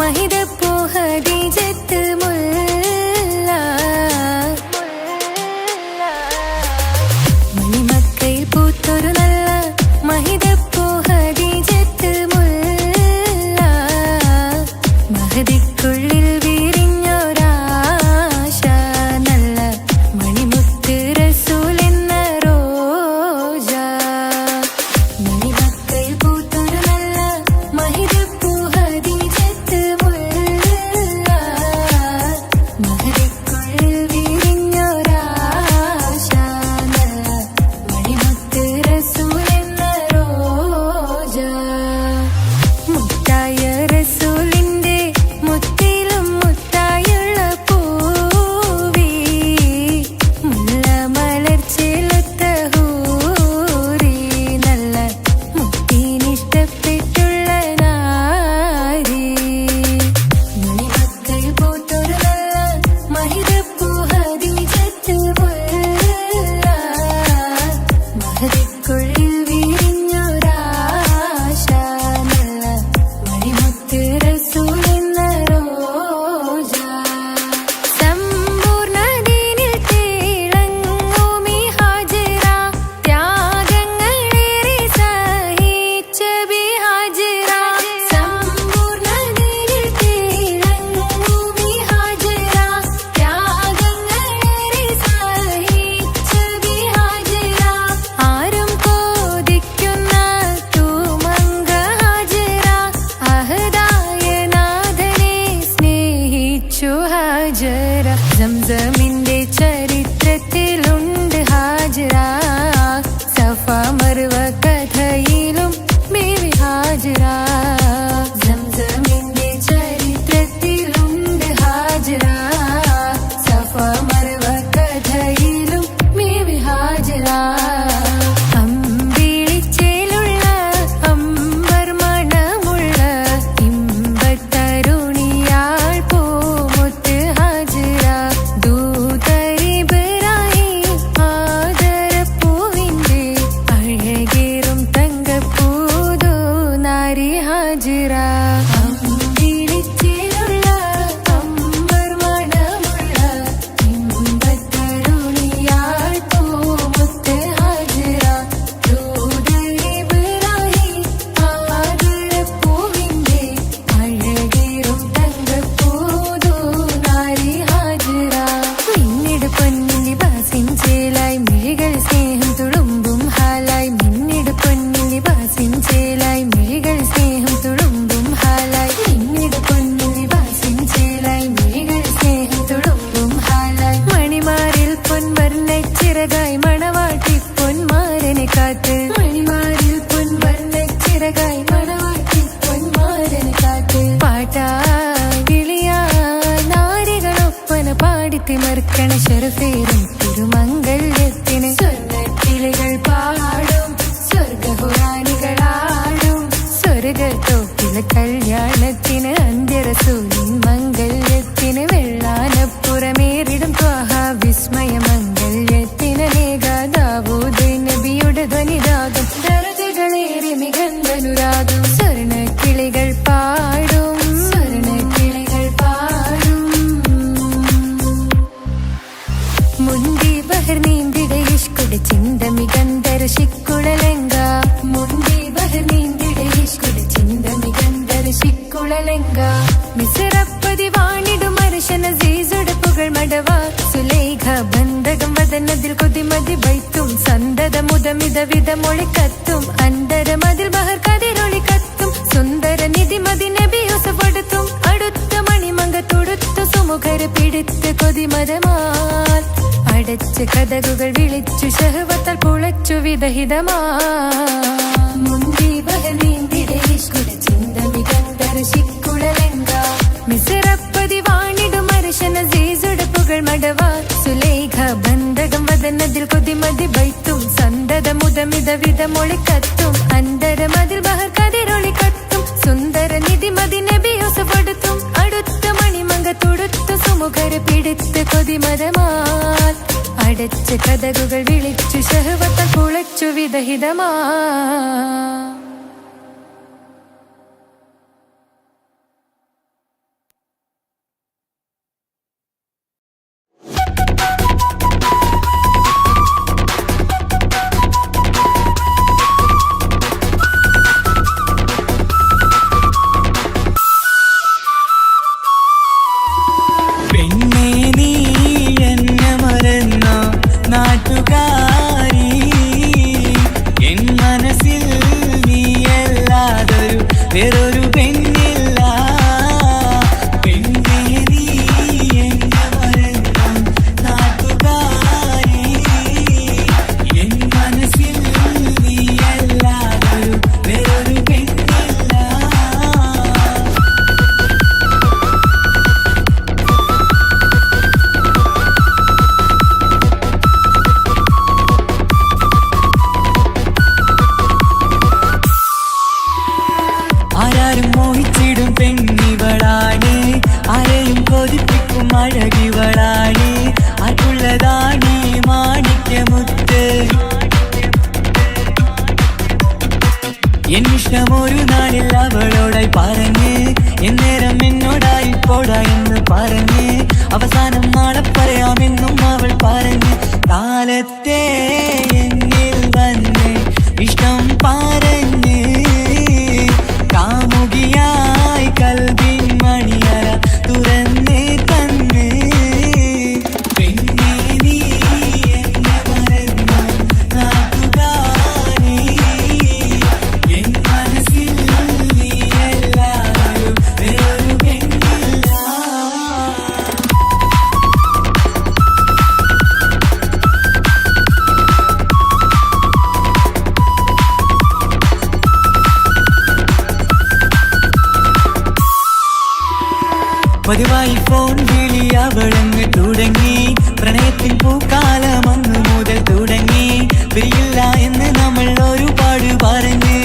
മഹിതപ്പൂ ഖദീജത്ത് മുല്ല. മണിമക്കയിൽ പൂത്തൊരു നല്ല മഹിതപ്പൂ ഖദീജത്ത് മുല്ല. മഹദിക്കുള്ളിൽ വിരിഞ്ഞൊരാശ നല്ല മണിമുത്ത് റസൂൽ എന്ന റോജ. മണിമക്കയിൽ പൂത്തൊരു നല്ല മഹിതപ്പൂ ഖദീജത്ത് മുല്ല. മഹദിക്കുള്ളിൽ വിരിഞ്ഞൊരാശ നല്ല മണിമുത്ത് റസൂൽ എന്ന റോജ. മുത്തായ റസൂലിന്റെ മുത്തിലും മുത്തായുള്ള പൂവി മുല്ല മലർച്ചെലുത്ത ഹൂറി നല്ല മുത്തിനിഷ്ടപ്പെട്ടുള്ള നാരി. മണിമക്കയിൽ പൂത്തൊരു നല്ല മഹിതപ്പൂ ഖദീജത്ത് മുല്ല. മഹദിക്കുള്ളിൽ വിരിഞ്ഞൊരാശ നല്ല മണിമുത്ത് റസൂൽ എന്ന റോജ. സമ്പൂർണ്ണദീനിൽ തിളങ്ങുമീ ഹാജിറ. ത്യാഗങ്ങളേറെ സഹിച്ച ബി ഹാജിറ. സമ്പൂർണ്ണദീനിൽ തിളങ്ങുമീ ഹാജിറ. ത്യാഗങ്ങളേറെ സഹിച്ച ബി ഹാജിറ. ആരും കോതിക്കുന്ന തൂമങ്ക ഹാജിറ. അഹദായ നാഥനെ സ്നേഹിച്ചു ഹാജിറ. സംസമിന്റെ ചരിത്രത്തിലുണ്ട് ഹാജിറ. സഫ മർവ കഥയിലും ബീവി ഹാജിറ. സംസമിന്റെ ചരിത്രത്തിലുണ്ട് ഹാജിറ. സഫ മർവ കഥയിലും ബീവി ഹാജിറ. അമ്പിളിച്ചേലുള്ള അമ്പർ മണമുള്ള ഇമ്പത്തരുണിയാൾ പൂമുത്ത് ഹാജിറ. ദൂതരിബ്രാഹിം ആദരപ്പൂവിന്റെ അഴകേറും തങ്കപ്പൂതു നാരി ഹാജിറ. അമ്പിളിച്ചേലുള്ള അമ്പർ മണമുള്ള ഇമ്പത്തരുണിയാൾ പൂമുത്ത് ഹാജിറ. ദൂതരിബ്രാഹിം ആദരപ്പൂവിന്റെ അഴകേറും തങ്കപ്പൂതു നാരി ഹാജിറ. മിന്നിട് പൊന്നിൽ ലിബാസിൻ ചേലായി മിഴികൾ സ്നേഹം തുളുമ്പും ഹാലായി. മിന്നിട് പൊന്നിൽ ലിബാസിൻ ചേലായി മിഴികൾ സ്നേഹം തുളുമ്പും ഹാലായി. മിന്നിട് പൊന്നിൽ ലിബാസിൻ ചേലായി മിഴികൾ സ്നേഹം തുളുമ്പും ഹാലായി. മണിമാരിൽ പൊൻവർണ്ണച്ചിറകായി മണവാട്ടി പൊന്മാരനെ കാത്ത്. മണിമാരിൽ പൊൻവർണ്ണച്ചിറകായി മണവാട്ടി പൊന്മാരനെ കാത്ത്. പാട്ടായി വിളിയായി നാരികളൊപ്പന പാടിത്തിമർക്കണ ശരഫേറും തിരുമംഗല്യത്തിന്. സ്വർണ്ണക്കിളികൾ പാടും സ്വർഗപുരാണികളാടും സ്വർഗത്തോപ്പില കല്യാണത്തിന്. അന്ത്യറസൂലിൻ മംഗല്യത്തിന്. വെള്ളാനപ്പുറമേറിടും ത്വാഹ വിസ്മയ മംഗല്യത്തിന്. നേകാദാവൂദ് നബിയുടെ ധ്വനിരാഗം ദരജകളേറെ മികന്തനുരാഗം. സ്വർണ്ണക്കിളികൾ പാടും സ്വർണ്ണക്കിളികൾ പാടും. മുന്തി ബഹർ നീന്തിട ഇഷ്കുട ചിന്ത മികന്തര ശിക്കുളലങ്ക. മുന്തി ബഹർ നീന്തിട ഇഷ്കുട ചിന്ത മികന്തര ശിക്കുളലങ്ക. മിസറപ്പതി വാണിടും അർശന സീസുട പുകൾ മടവ. സുലൈഖ ബന്ധകം വദനതിൽ കൊതിമതി ബൈത്തും. സന്തത മുതമിത വിധമൊളി കത്തും. അന്തരമതിൽ ബഹർ കതിരൊളി കത്തും. സുന്ദര നിധിമതി നബി യൂസഫെടുത്തും. അടുത്ത മണിമങ്ക തൊടുത്തു സുമുഖര പിടിത്ത് കൊതിമരമാൽ. അടച്ച കഥകുകൾ വിളിച്ചു ശഹവത്താൽ പുളച്ചു വിദഹിതമാ. മുന്തി ബഹർ നീന്തിട ഇഷ്കുട ചിന്ത മികന്തര ശിക്കുളലങ്ക. മിസറപ്പതി വാണിടും അർശന സീസുട പുകൾ മടവ. സുലൈഖ ബന്ധകം വദനതിൽ കൊതിമതി ബൈത്തും. സന്തത മുതമിത വിധമൊളി കത്തും. അന്തരമതിൽ ബഹർ കതിരൊളി കത്തും. സുന്ദര നിധിമതി നബി യൂസഫെടുത്തും. അടുത്ത മണിമങ്ക തൊടുത്തു സുമുഖര പിടിത്ത് കൊതിമരമാൽ. അടച്ച കഥകുകൾ വിളിച്ചു ശഹവത്താൽ പുളച്ചു വിദഹിതമാ. വേറൊരു പെണ്ണില്ല. പെണ്ണേ നീ എന്നെ മറന്നു നാട്ടുകാരി, എൻ മനസ്സിൽ നീയല്ലാതൊരു വേറൊരു പെണ്ണില്ല. ആരാരും മോഹിച്ചിടും പെണ്ണിവളാണ്, ആരെയും കൊതിപ്പിക്കും അഴകിവളാണ്. ആർക്കുള്ളതാണ് മാണിക്യമുത്ത്, എന്നിഷ്ടമൊരു നാളിൽ അവളോടായി പറഞ്ഞ്, എന്നേരം എന്നോടായി പോടാ എന്ന് പറഞ്ഞ്, അവസാനം നാളെ പറയാമെന്നും അവൾ പറഞ്ഞ്, കാലത്തെ എന്നിൽ വന്ന് ഇഷ്ടം പറഞ്ഞ്, കാമുകിയായി കൽവിൻ മണിയറ തുറന്ന് തന്ന്. പെണ്ണേ നീ എന്നെ മറന്നു നാട്ടുകാരി, എൻ മനസ്സിൽ നീയല്ലാതൊരു വേറൊരു പെണ്ണില്ല. പതിവായി ഫോൺ വിളി അവളങ്ങ് തുടങ്ങി, പ്രണയത്തിൻ പൂക്കാലം അന്ന് മുതൽ തുടങ്ങി. പിരിയില്ല എന്ന് നമ്മൾ ഒരുപാട് പറഞ്ഞ്,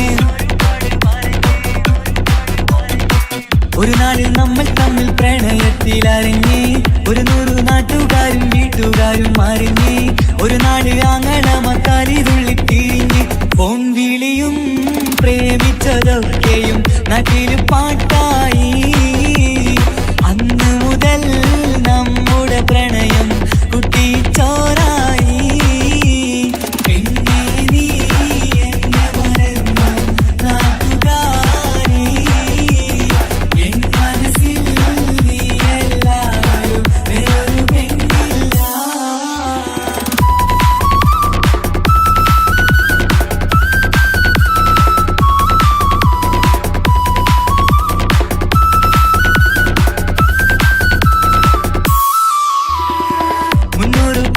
ഒരു നാളിൽ നമ്മൾ തമ്മിൽ പ്രണയത്തിലറിഞ്ഞ്, 100 നാട്ടുകാരും വീട്ടുകാരും അറിഞ്ഞ്, ഒരു നാട് ആങ്ങളമക്കാരിതുള്ളി തിരിഞ്ഞ്. ഫോൺ വിളിയും പ്രേമിച്ചതൊക്കെയും നാട്ടിൽ പാട്ടായി. അന്ന് മുതൽ നമ്മുടെ പ്രണയം കുട്ടിച്ചോറായി. പെണ്ണേ നീ എന്നെ മറന്നു നാട്ടുകാരി, എൻ മനസ്സിൽ നീയല്ലാതൊരു വേറൊരു പെണ്ണില്ല.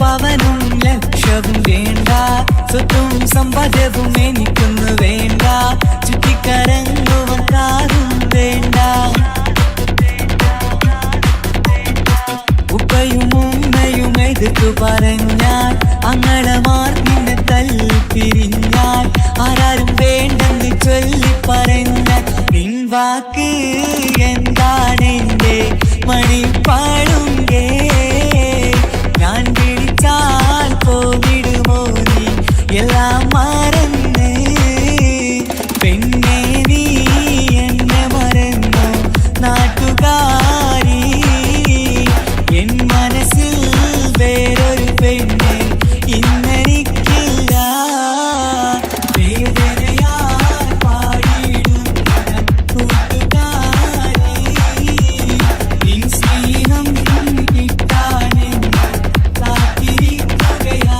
പവനും ലക്ഷവും വേണ്ട, സ്വത്തും സമ്പാദ്യവും എനിക്കൊന്നു വേണ്ട, ചുറ്റിക്കറങ്ങുവാൻ കാറും വേണ്ട. ഉപ്പയും ഉമ്മയും എതിർത്തു പറഞ്ഞാൽ, അങ്ങളമാർ നിന്നെ തല്ലിപ്പിരിഞ്ഞാൽ, ആരാരും വേണ്ടെന്ന് ചൊല്ലി പറഞ്ഞാൽ, നിൻ വാക്ക് എന്താണെന്റെ മണിപ്പാടുങ്കേ. ഞാൻ വിളിച്ചാൽ പോവിടുമോ നീ എല്ലാം മറന്ന്. പെണ്ണേ നീ എന്നെ മറന്നു നാട്ടുകാരി, എൻ മനസ്സിൽ വേറൊരു പെണ്ണ് ഇന്നെനിക്കില്ല. വേദനയാൽ പാടിയിടുന്ന കൂട്ടുകാരി, നിൻ സ്നേഹം കിട്ടാനെന്ന് കാത്തിരിക്കുകയാ.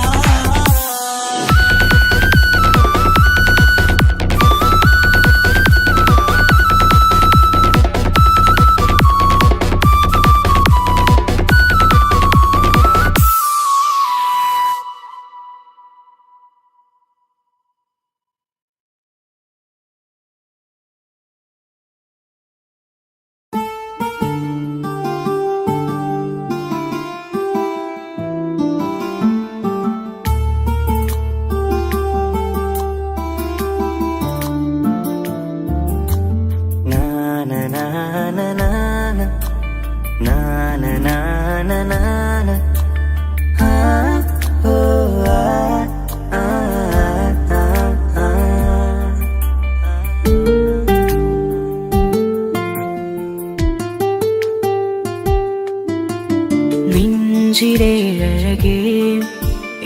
നെഞ്ചിലെ അഴകേ,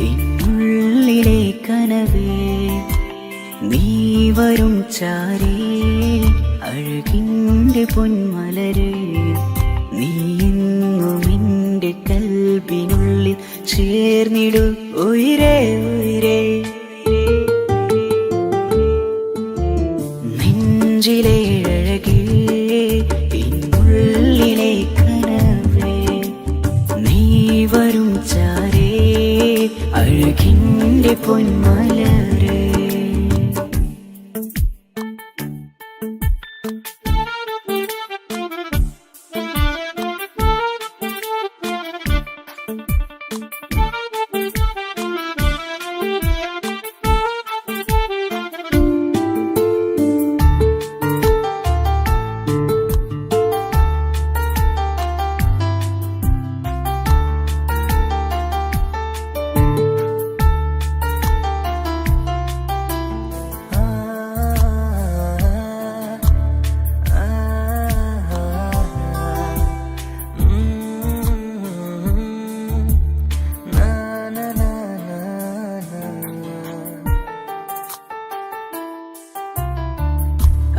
എന്നുള്ളിലെ കനവേ, നീ വരും ചാരേ അഴകിൻ്റെ പൊന്മലരേ, നീ എന്നും എൻ്റെ കൽബിനുള്ളിൽ ചേർന്നിടു ഉയിരേ ഉയിരേ. നെഞ്ചിലെ അഴകേ ഇന്നുള്ളിലെ കനവേ നീ വരും ചാരേ അഴകിൻ്റെ പൊന്മലരേ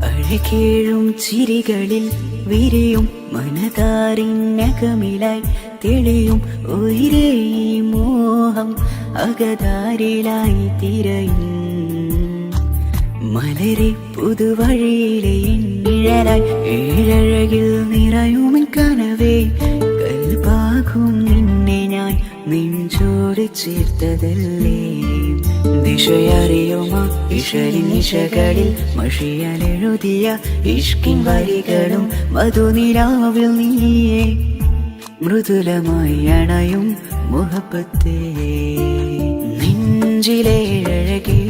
അഴകേഴും ചിരികളിൽ വിരിയും മനതാരിനകമിലായി തെളിയും ഉയരേ മോഹം അകതാരിലായി തിരയും മലരെ പുതുവഴിയിലെ നിഴലായി ഏഴഴകിൽ നിറയുമിൻ കനവേ കൽപാകും നിന്നെ ഞാൻ നെഞ്ചോട് ചേർത്തതല്ലേ ദിശയറിയുമ ഇഷലിൻ നിശകളിൽ മഷിയാലെഴുതിയ ഇഷ്കിൻ വരികളും മധുനിലാവിൽ നീയേ മൃദുലമായി അണയും മുഹബത്തേ നെഞ്ചിലെ അഴകേ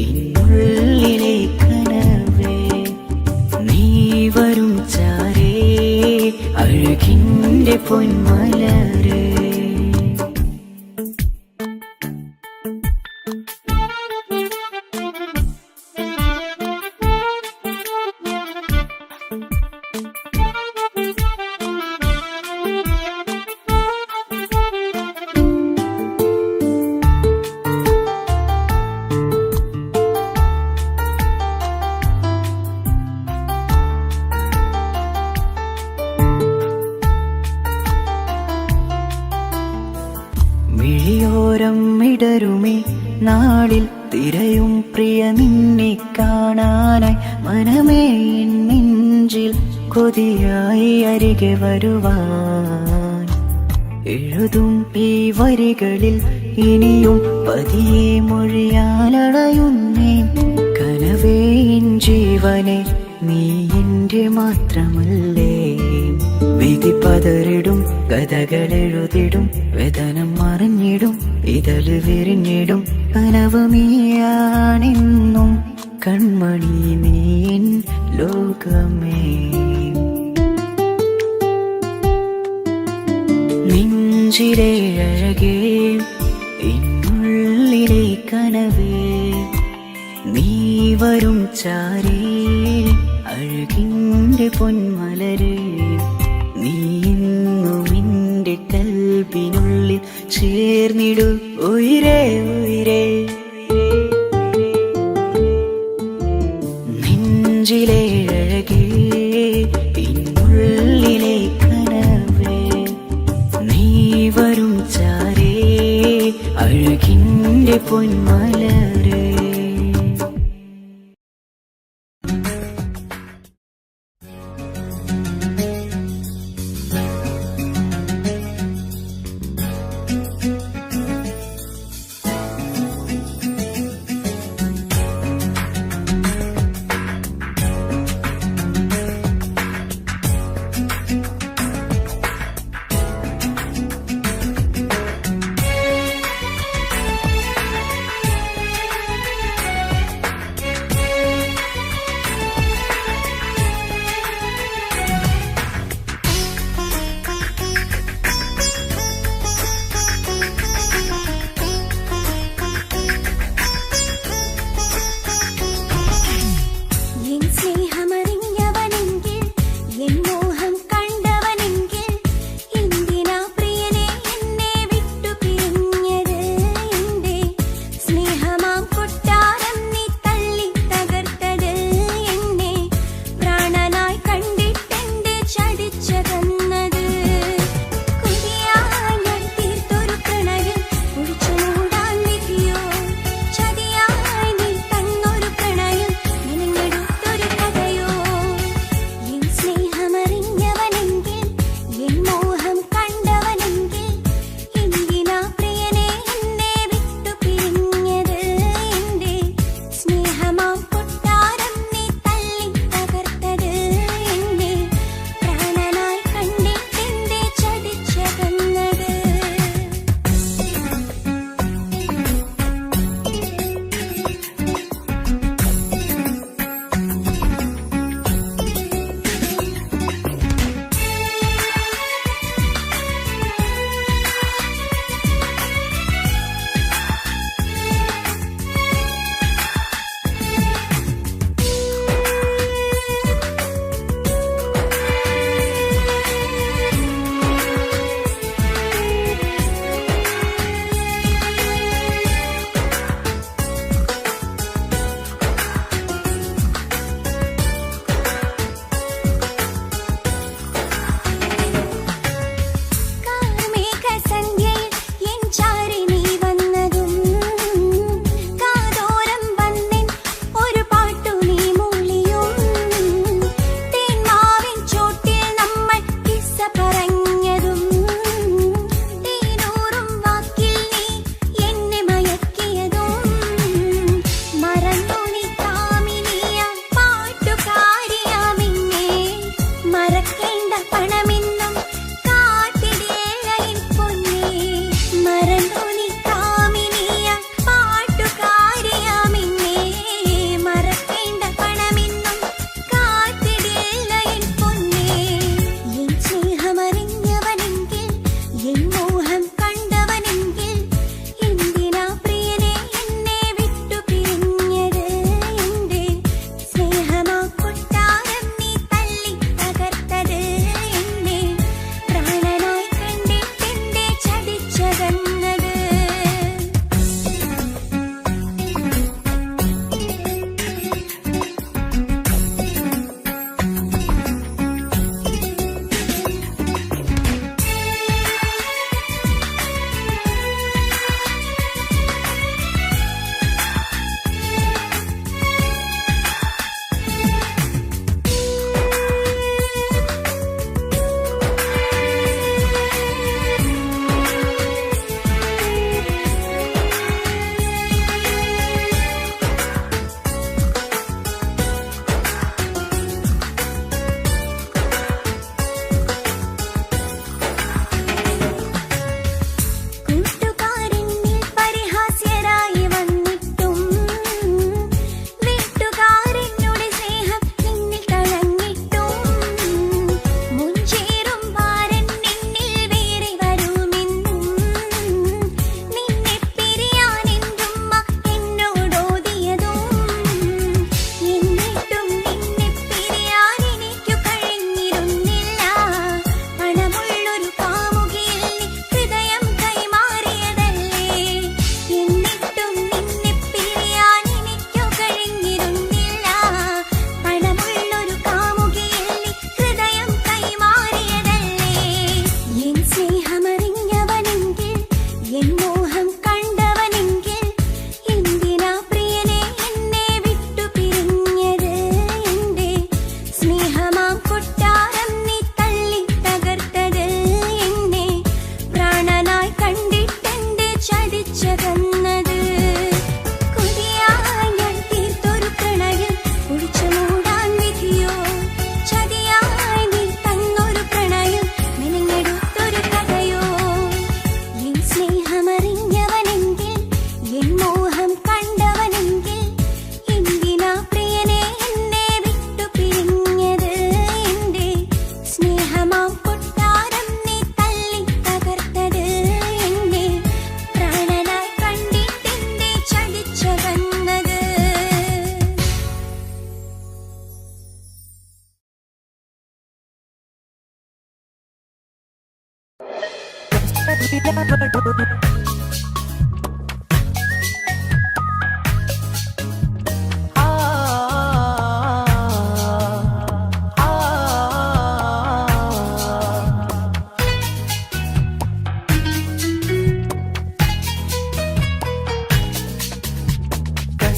ഇന്നുള്ളിലെ കനവേ നീ വരും ചാരേ അഴകിൻ്റെ പൊന്മലരേ മിഴിയോരം ഇടരുമേ നാളിൽ തിരയും പ്രിയ നിന്നെ കാണാനായി മനമേ നെഞ്ചിൽ കൊതിയായി അരികെ വരുവാൻ എഴുതും ഈ വരികളിൽ ഇനിയും പതിയെ മൊഴിയാലടയുന്നേ കനവേ ജീവനെ നീ എൻ്റെ മാത്രമല്ലേ വിധി പതറിടും കഥകളെഴുതിടും വേദനം മറിഞ്ഞിടും ഇതള് വിരിഞ്ഞിടും കനവ് നീയാണെന്നും കൺമണി നീ എൻ ലോകമേ നെഞ്ചിലെ അഴകേ ഇന്നുള്ളിലെ കനവേ നീ വരും ചാരേ അഴകിൻ്റെ പൊന്മലരേ നീ എന്നും എൻ്റെ കൽബിനുള്ളിൽ ചേർന്നിടു ഉയരേ ഉയരേ നെഞ്ചിലെ അഴകേ ഇന്നുള്ളിലെ കനവേ നീ വരും ചാരേ അഴകിൻ്റെ പൊന്മലരേ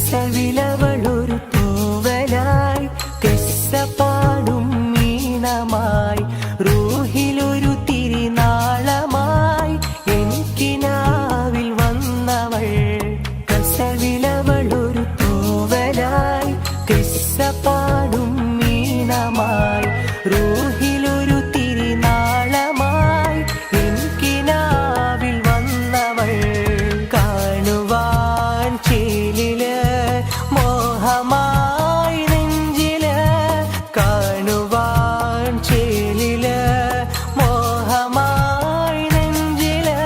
കസവിലവളൊരു തൂവലായി കിസ്സപ്പാടും മീനമായി റൂഹിലൊരു തിരിനാളമായി എനിക്കിനാവിൽ വന്നവൾ കസവിലവളൊരു തൂവലായി കിസ്സപ്പാടും മീനമായി റൂഹിലൊരു തിരിനാളമായി എനിക്കിനാവിൽ വന്നവൾ കാണുവാൻ ചേലില് മോഹമായി നെഞ്ചില് കാണുവാൻ ചേലില് മോഹമായി നെഞ്ചില്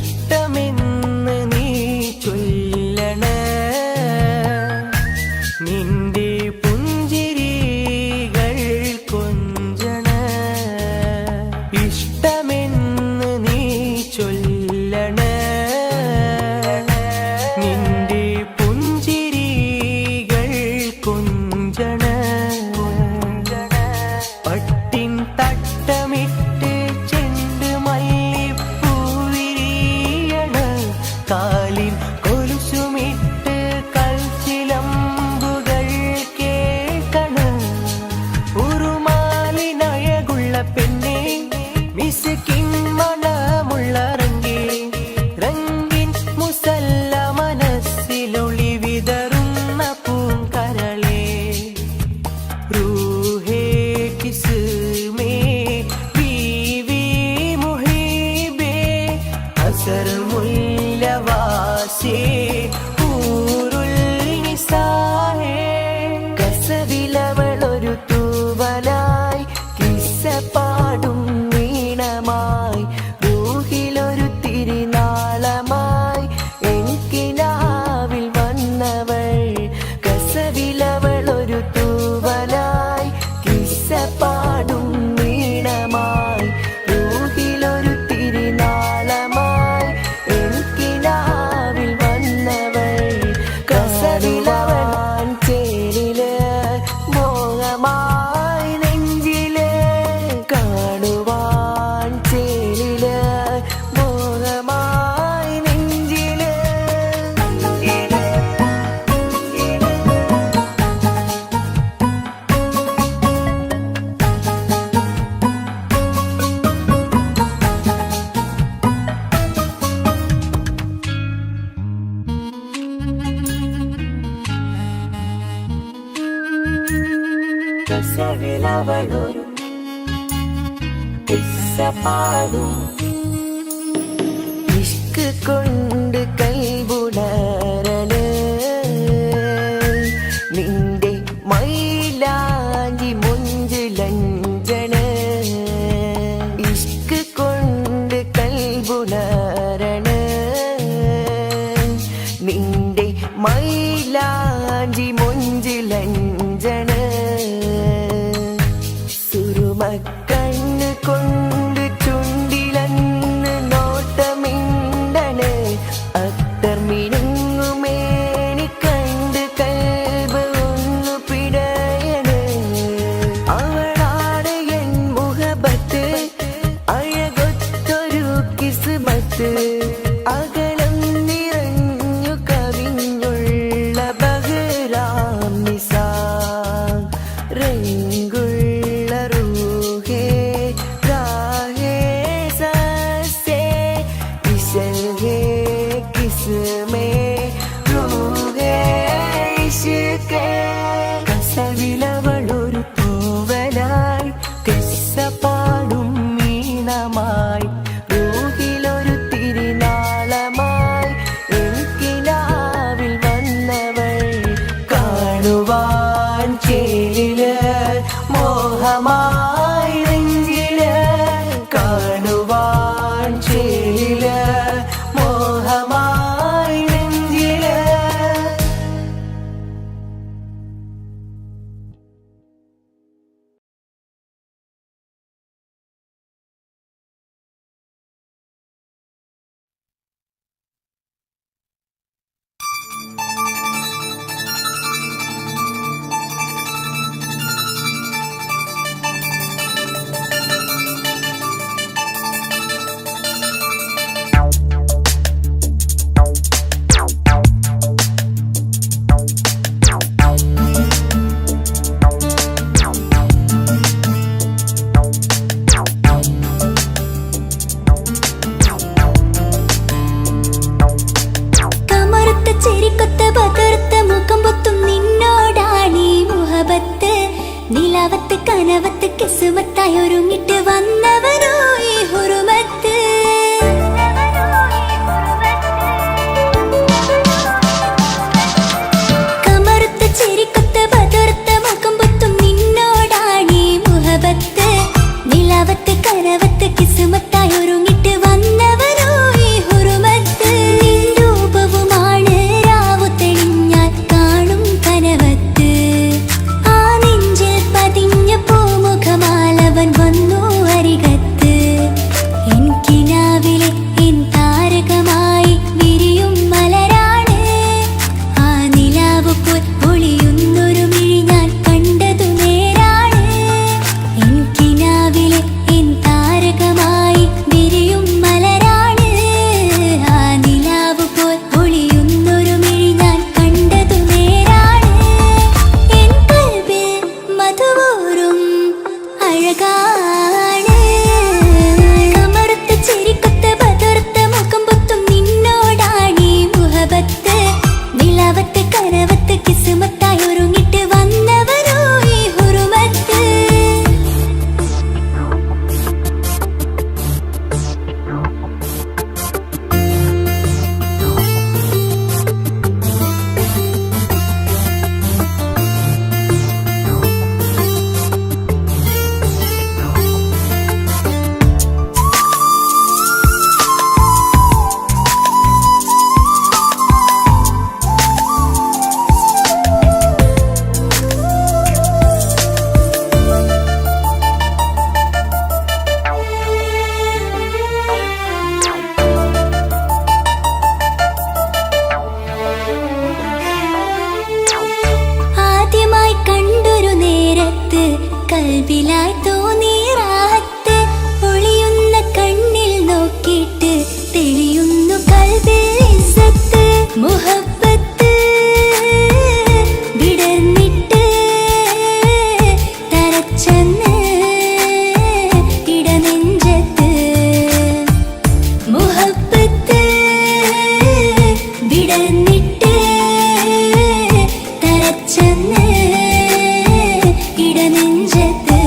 ഇഷ്ടമെന്ന് നീ ചൊല്ലണേ നിന്റെ പുഞ്ചിരികൾ കൊഞ്ചണേ ഇഷ്ടമെന്ന് നീ ചൊല്ലണേ നിന്റെ പുഞ്ചിരികൾ കൊഞ്ചണേ പട്ടിൻ തട്ടമിട്ട് ചെണ്ട് മല്ലിപ്പൂവിരിയണ് കാലിൻ കൊലുസുമിട്ട് കളിച്ചിലമ്പുകൾ കേൾക്കണ് ഉറുമാലിനഴകുള്ള പെണ്ണെ മിസ്കിൻ മണമുള്ള റംഗിൻ മുസല്ല മനസ്സിലൊളി വിതറുന്ന പൂങ്കരളേ रूहे किस्में बीवी मुहिबे असर मुल्लवासे ഊരുൽ നിസാഹേ കസവിലവളൊരു തൂവലായി കിസ്സപ്പാടും വീണമായി റൂഹിലൊരു തിരിനാളമായി എനിക്കിനാവിൽ വന്നവൾ കസവിലവളൊരു തൂവലായി കിസ്സപ്പാടും വീണമായി റൂഹിലൊരു തിരിനാളമായി എനിക്കിനാവിൽ വന്നവൾ കസവിലവൻ ചേരില് മോഹമായി നെഞ്ചില് കാണുവാൻ ചേരില് മോഹമായി നെഞ്ചില് കസവിലവളൊരു കിസ്സപ്പാടും ഇഷ്ക് കൊണ്ട് കൽബുണരണ നിന്റെ മൈലാഞ്ചി മുഞ്ചിലഞ്ചണ ഇഷ്ക് കൊണ്ട് കൽബുണരണ നിന്റെ മൈലാഞ്ചി മുഞ്ചിലഞ്ചണ സുറുമക്കണ്ണ് കൊണ്ട് ചുണ്ടിലന്ന് നോട്ടമിണ്ടണ് അത്തർ മിനുങ്ങുമേനി കണ്ട് കൽബ് ഒന്നു പിടയണ് അവളാണ് എൻ മുഹബത്ത് അഴകൊത്തൊരു കിസ്മത്ത് അകലം നിറഞ്ഞു കവിഞ്ഞുള്ള ബഹ്റാം നിസാ രംഗുള്ള റൂഹേ മോഹമായി നെഞ്ചില് കാണുവാൻ ചേലില് മോഹമായി നെഞ്ചില്. നിലാവത്ത് കനവത്ത് കിസ്മത്തായി ഒരുങ്ങിട്ട് വന്നവനോ ഈ ഹുറുമത്ത്. കമറുത്ത ചിരിക്കൊത്ത ബദർത്ത മുഖം പൊത്തും നിന്നോടാണീ മുഹബത്ത്. നിലാവത്ത് കനവത്ത് കിസ്മത്തായി ഒരുങ്ങിട്ട് വന്നവനോ ഈ ഹുറുമത്ത്. നിൻ രൂപവുമാണ് രാവു തെളിഞ്ഞാൽ കാണും കനവത്ത്. പൂമുഖമാലവൻ വന്നു അരികത്ത്. എൻ കിനാവിലെ എൻ താരകമായി വിരിയും മലരാണ്. ആ നിലാവ് പോൽ ഒളിയുന്നൊരു മിഴി ഞാൻ കണ്ടതു നേരാണ്. എൻ കിനാവിലെ എൻ താരകമായി വിരിയും മലരാണ്. ആ നിലാവ് പോൽ ഒളിയുന്നൊരു മിഴി ഞാൻ കണ്ടതു നേരാണ്. എൻ കൽബിൽ മധുവൂറും അഴകാണ്. കമറുത്ത ചിരിക്കൊത്ത ബദർത്ത മുഖം പൊത്തും നിന്നോടാണീ മുഹബത്ത്. നിലാവത്ത് കനവത്ത് കിസ്മത്തായി ഒരുങ്ങിട്ട് വന്നവനോ ഈ ഹുറുമത്ത്. ആദ്യമായി കണ്ടൊരു നേരത്ത് കൽബിലായി തോന്നി റാഹത്ത്. ഒളിയുന്ന കണ്ണിൽ നോക്കിയിട്ട് തെളിയുന്നു കൽബിൽ ഇസ്സത്ത്. മുഹബ്ബത്ത് വിടർന്നിട്ട് തരച്ചെന്ന് ഇടനെഞ്ചത്ത്. മുഹബ്ബത്ത് വിടർന്നിട്ട് തരച്ചെന്ന് ഇടനെഞ്ചത്ത്.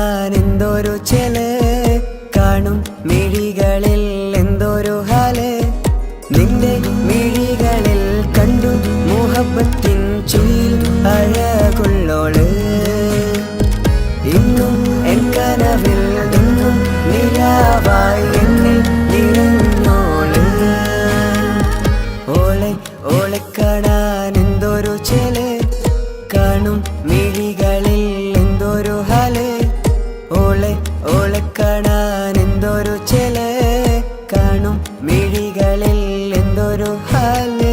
കാണാൻ എന്തൊരു ചെല്, കാണും മിഴികളിൽ എന്തൊരു ഹാല്. നിന്റെ മിഴികളിൽ കണ്ടു മുഹബത്തിൻ ചുയിൽ അഴകുള്ളോള്. ഇന്നും എൻ കനവിൽ നിന്നും നിലാവായി എന്നിൽ നിറഞ്ഞോള്. ഓളെ ഓളെ കാണാൻ എന്തൊരു ചെല്, കാണും മിഴികളിൽ എന്തൊരു ഹാല്. ഓളെ ഓളെ കാണാൻ എന്തൊരു ചെല്, കാണും മിഴികളിൽ എന്തൊരു ഹാല്.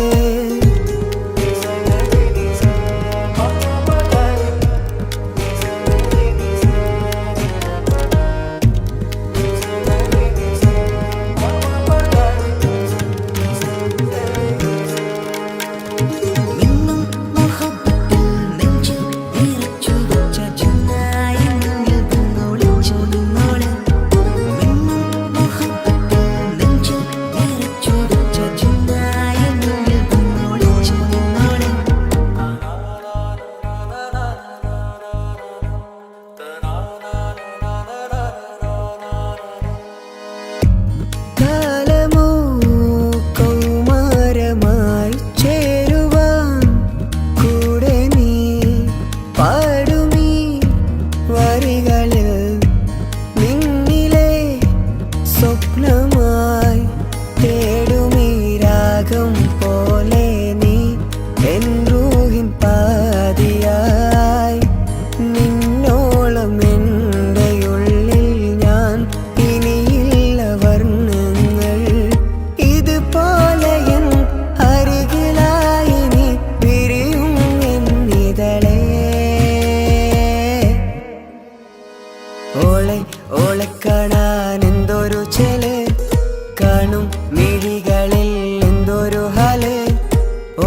സ്വപ്നമായി തേടുമീ രാഗം പോലെ നീ എൻ റൂഹിൻ പാതിയായി. നിന്നോളം എൻ്റെ ഉള്ളിൽ ഞാൻ ഇനിയില്ല വർണ്ണങ്ങൾ. ഇതുപോലെ എൻ അരികിലായി നീ വിരിയും എന്നിതളേ. ഓളെ ഓളെ കാണാൻ എന്തൊരു ചെല്, കാണും മിഴികളിൽ എന്തൊരു ഹാല്.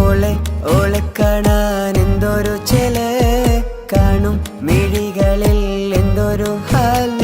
ഓളെ ഓളെ കാണാൻ എന്തൊരു ചെല്, കാണും മിഴികളിൽ എന്തൊരു ഹാല്.